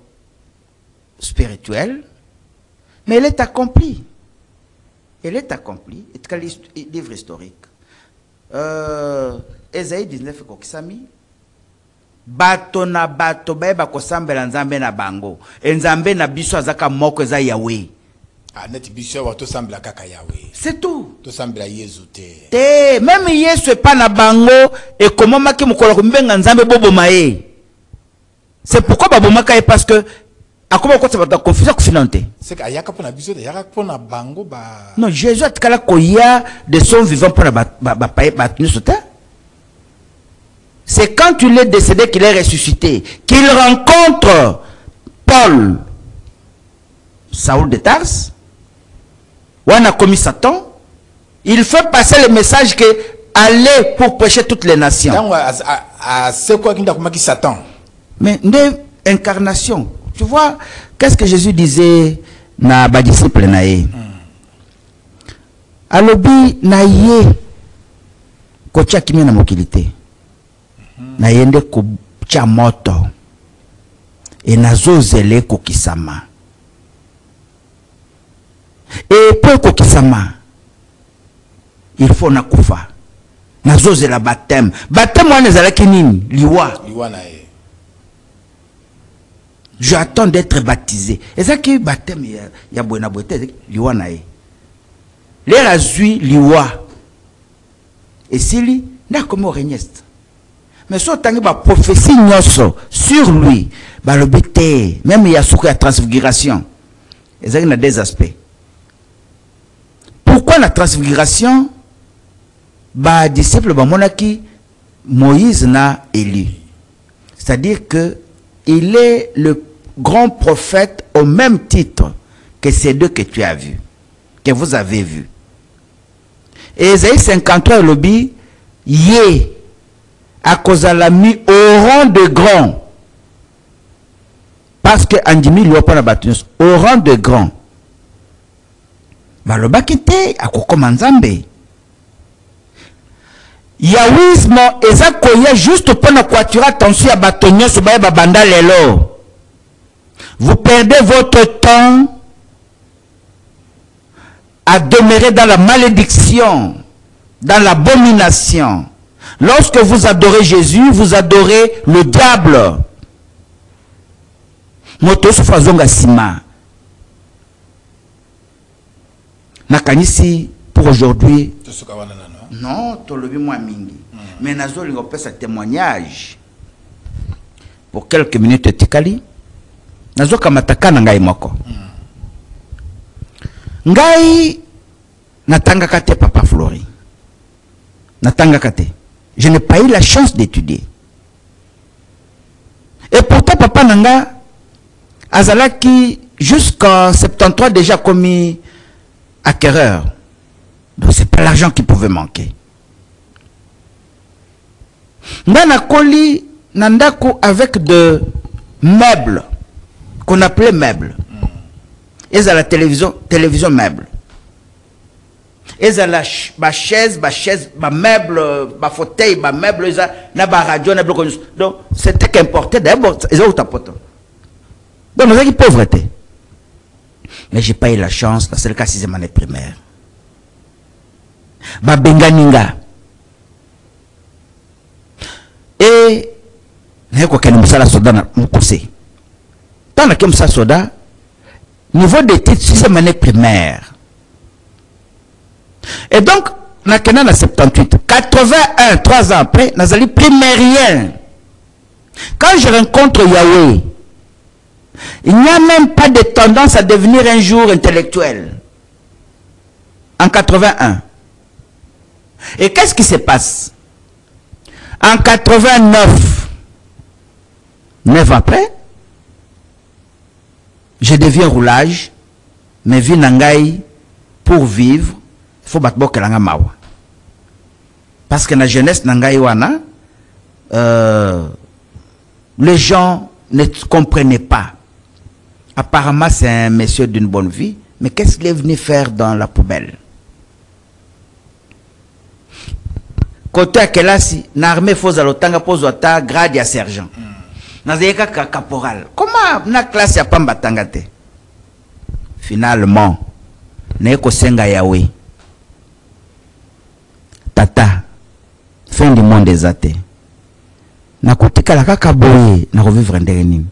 spirituel, mais elle est accomplie. Elle est accomplie. C'est un livre historique. Esaïe 19 kokisami. Bato na bato beba kosambela nzambe na bango. Nzambe na biso azaka moko eza Yahweh. Ah, net biso wa to sambela kaka Yahweh. C'est tout. To sambela Yesu te. Te, même Yesu est pas na bango et comment maki mukolo kumbenga nzambe bobo mae. C'est pourquoi babomaka parce que akoma ko tsaba confusion kufinante. C'est qu'ayaka pona biso de yaka pona bango ba. Non, Jésus a tkala koya de son vivant pour ba c'est quand il est décédé qu'il est ressuscité, qu'il rencontre Paul, Saoul de Tarse, où on a commis Satan, il fait passer le message que allez pour prêcher toutes les nations. C'est quoi qui a Satan? Mais une incarnation. Tu vois, qu'est-ce que Jésus disait na ba disciple nae? Alobi na ye kocha kimia na mokilité. Na yende kucha moto. Et nazo zele kokisama. Et pour kokisama, il faut nakufa. nazoze la baptême wana ezalaki nini liwa na ye. j'attends d'être baptisé ezaki baptême ya boena boete liwa na ye l'air azui liwa esili ndakomi oregneste mais so tangi ba prophétie nyoso sur lui balobi te même ya suku ya transfiguration ezaki na deux aspects. Pourquoi la transfiguration? Ba disciple ba monaki Moïse n'a élu. C'est-à-dire que il est le grand prophète au même titre que ces deux que tu as vus, que vous avez vus. Et Ésaïe 53 lobby yé à cause de la mis au rang de grand. Parce que Andimi lui a pas la baptême au rang de grand. Balobakite akokoma nzambe. Yawisme eza koya juste pour na kwatira attention à batonyo so ba banda lelo. Vous perdez votre temps à demeurer dans la malédiction, dans l'abomination. Lorsque vous adorez Jésus, vous adorez le diable. Moto sufazonga sima. Nakanisi pour aujourd'hui. Non, tu le vis moi mingi. Mais nazo lingo pesa témoignage. Pour quelques minutes tikali. Nazo kamataka na ngai moko. Ngai natanga kate papa Flori. Natanga kate. Je n'ai pas eu la chance d'étudier. Et pourtant papa nanga azalaki jusqu'en 73 déjà commis acquéreur. Donc c'est pas l'argent qui pouvait manquer. Nana koli nandako avec de meubles qu'on appelait meubles. Et à la télévision meuble. Et à la chaise, meuble, fauteuil, meuble, na radio, na bloc. Donc c'était qu'importé d'abord ils ont tapoté. Donc nous avons une pauvreté. Mais j'ai pas eu la chance, c'est le cas 6e année primaire. Benganinga. Et n'a quoi qu'un musala soda na mukose. Tant que musala soda, niveau d'études 6e année primaire. Et donc, na kena na 78, 81, 3 ans après, nazali primérien. Quand je rencontre Yahweh, il n'y a même pas de tendance à devenir un jour intellectuel. En 81. Et qu'est-ce qui se passe? En 89, 9 ans après, je deviens roulage, mais vie nangai pour vivre, il faut battre kelanga mawa. Parce que la jeunesse nangai wana, les gens ne comprenaient pas. Apparemment, c'est un monsieur d'une bonne vie, mais qu'est-ce qu'il est venu faire dans la poubelle? Côté à Kelasi, l'armée faut alotanga pose ata grade à sergent. Nazeka caporal. Comment na classe ya pamba tangate? Finalement, neko senga Yahweh. Tata, fin du monde des athées. Na kotika la kaka boye na revivre ndenge nini.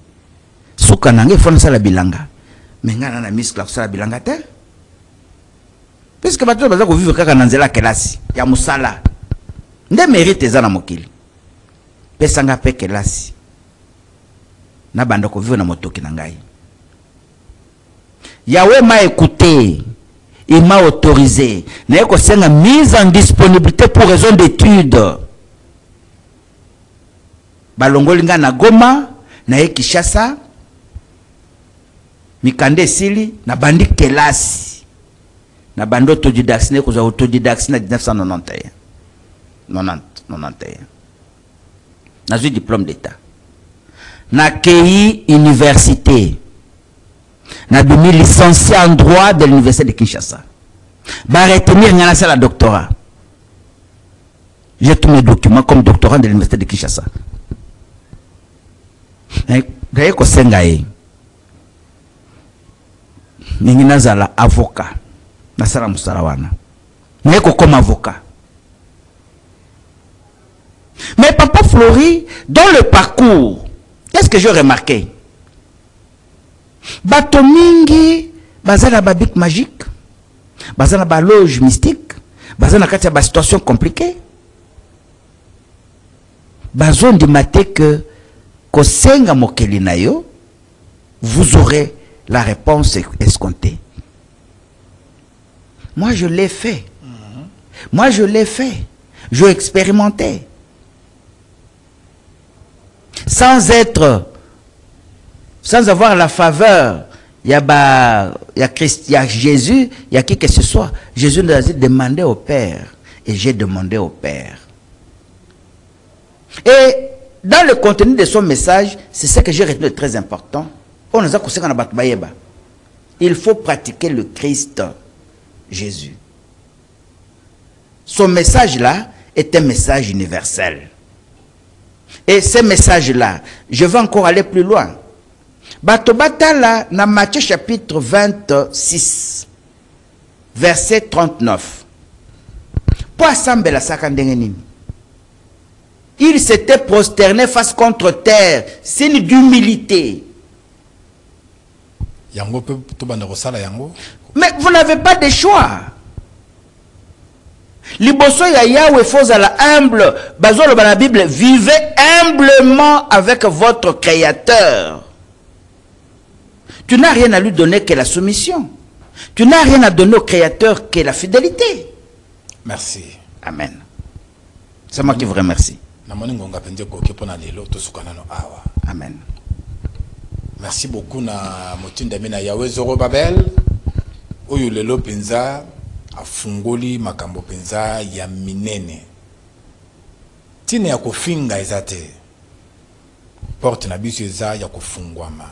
Suka nange fona sala bilanga. Mais ngana na miskla sala bilanga te. Puisque bato baza ko vivre kaka na nzela kelasi ya musala. Nde mérite eza na mokili. Pesanga pe kelasi. Na banda ko vivre na motoki na ngai. Yahweh m'a écouté. Il m'a autorisé. Na ko senga mise en disponibilité pour raison d'études. Balongolinga na Goma, na Kinshasa, Mikande Sili, na bandi kelasi. Na bando autodidacte, na koza autodidacte na 1991. 91. Na eu diplôme d'état. Na KI université. Na bimi licencié en droit de l'université de Kinshasa. Ba retenir ngana la doctorat. J'ai tous mes documents comme doctorant de l'université de Kinshasa. D'ailleurs, ko sengaye. Ningi nazala avocat. Nasala musala wana. Naye ko comme avocat. pas fleuri dans le parcours. Qu'est-ce que j'ai remarqué? Batomingi, bazana babik magique, bazana ba loge mystique, bazana katia ba situation compliquée. Bazon di maté que kosenga mokeli na yo, vous aurez la réponse escomptée. Moi je l'ai fait. Moi je l'ai fait. Je l'ai expérimenté. Sans avoir la faveur, il y a Jésus, il y a qui que ce soit. Jésus nous a demandé au Père, et j'ai demandé au Père. Et dans le contenu de son message, c'est ce que j'ai retenu de très important. Il faut pratiquer le Christ Jésus. Son message-là est un message universel. Et ce message-là, je vais encore aller plus loin. Batobatala, dans Matthieu chapitre 26, verset 39. Il s'était prosterné face contre terre, signe d'humilité. Mais vous n'avez pas de choix. Liboso ya Yahweh faut la humble. Bazolo dans la Bible, vivez humblement avec votre Créateur. Tu n'as rien à lui donner que la soumission. Tu n'as rien à donner au Créateur que la fidélité. Merci. Amen. C'est moi qui vous remercie. Amen. Merci beaucoup na motinda mina Yahweh Zorobabel. Oyo lelo penza afungoli makambo penza ya minene. Tine ya kofinga ezate. Porte na biso eza ya kofungwama.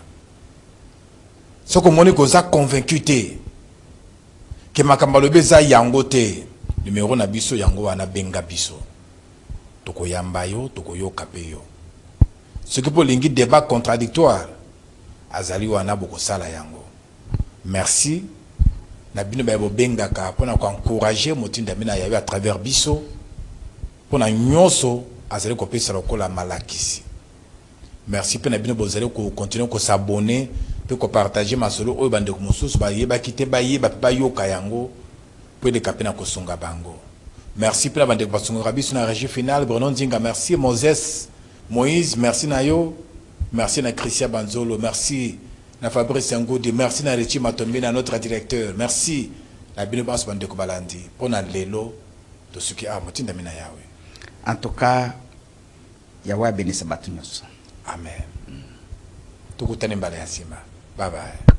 Soko moni koza convaincu te ke makambo lobeza yango te. Numéro na biso yango wana benga biso. Toko yamba yo, toko yoka pe yo. Ce qui pour lingi débat contradictoire. Azali wana boko sala yango. Merci. Na bino ba benga ka pona ko encourager motinda mina yawe à travers biso. Pona nyonso azali ko pesa lokola malakisi. Merci pe na bino bozali ko continuer ko s'abonner, pe ko partager masolo oyo bande ko mosusu ba yeba kite ba yeba ba yoka yango pe de kapena ko songa bango. Merci pe na bande ko songa biso na régie finale Bruno Nzinga, merci Moses Moïse, merci na yo. Merci na Christian Banzolo, merci na Fabrice Ngoudi, merci na Richie Matombi, na notre directeur, merci na Binobas Bandeko Balandi, pour na lelo, de ce qui a motinda mina Yahweh. En tout cas, Yahweh bénisse Batunos. Amen. Tukutane mbale yasima. Bye bye.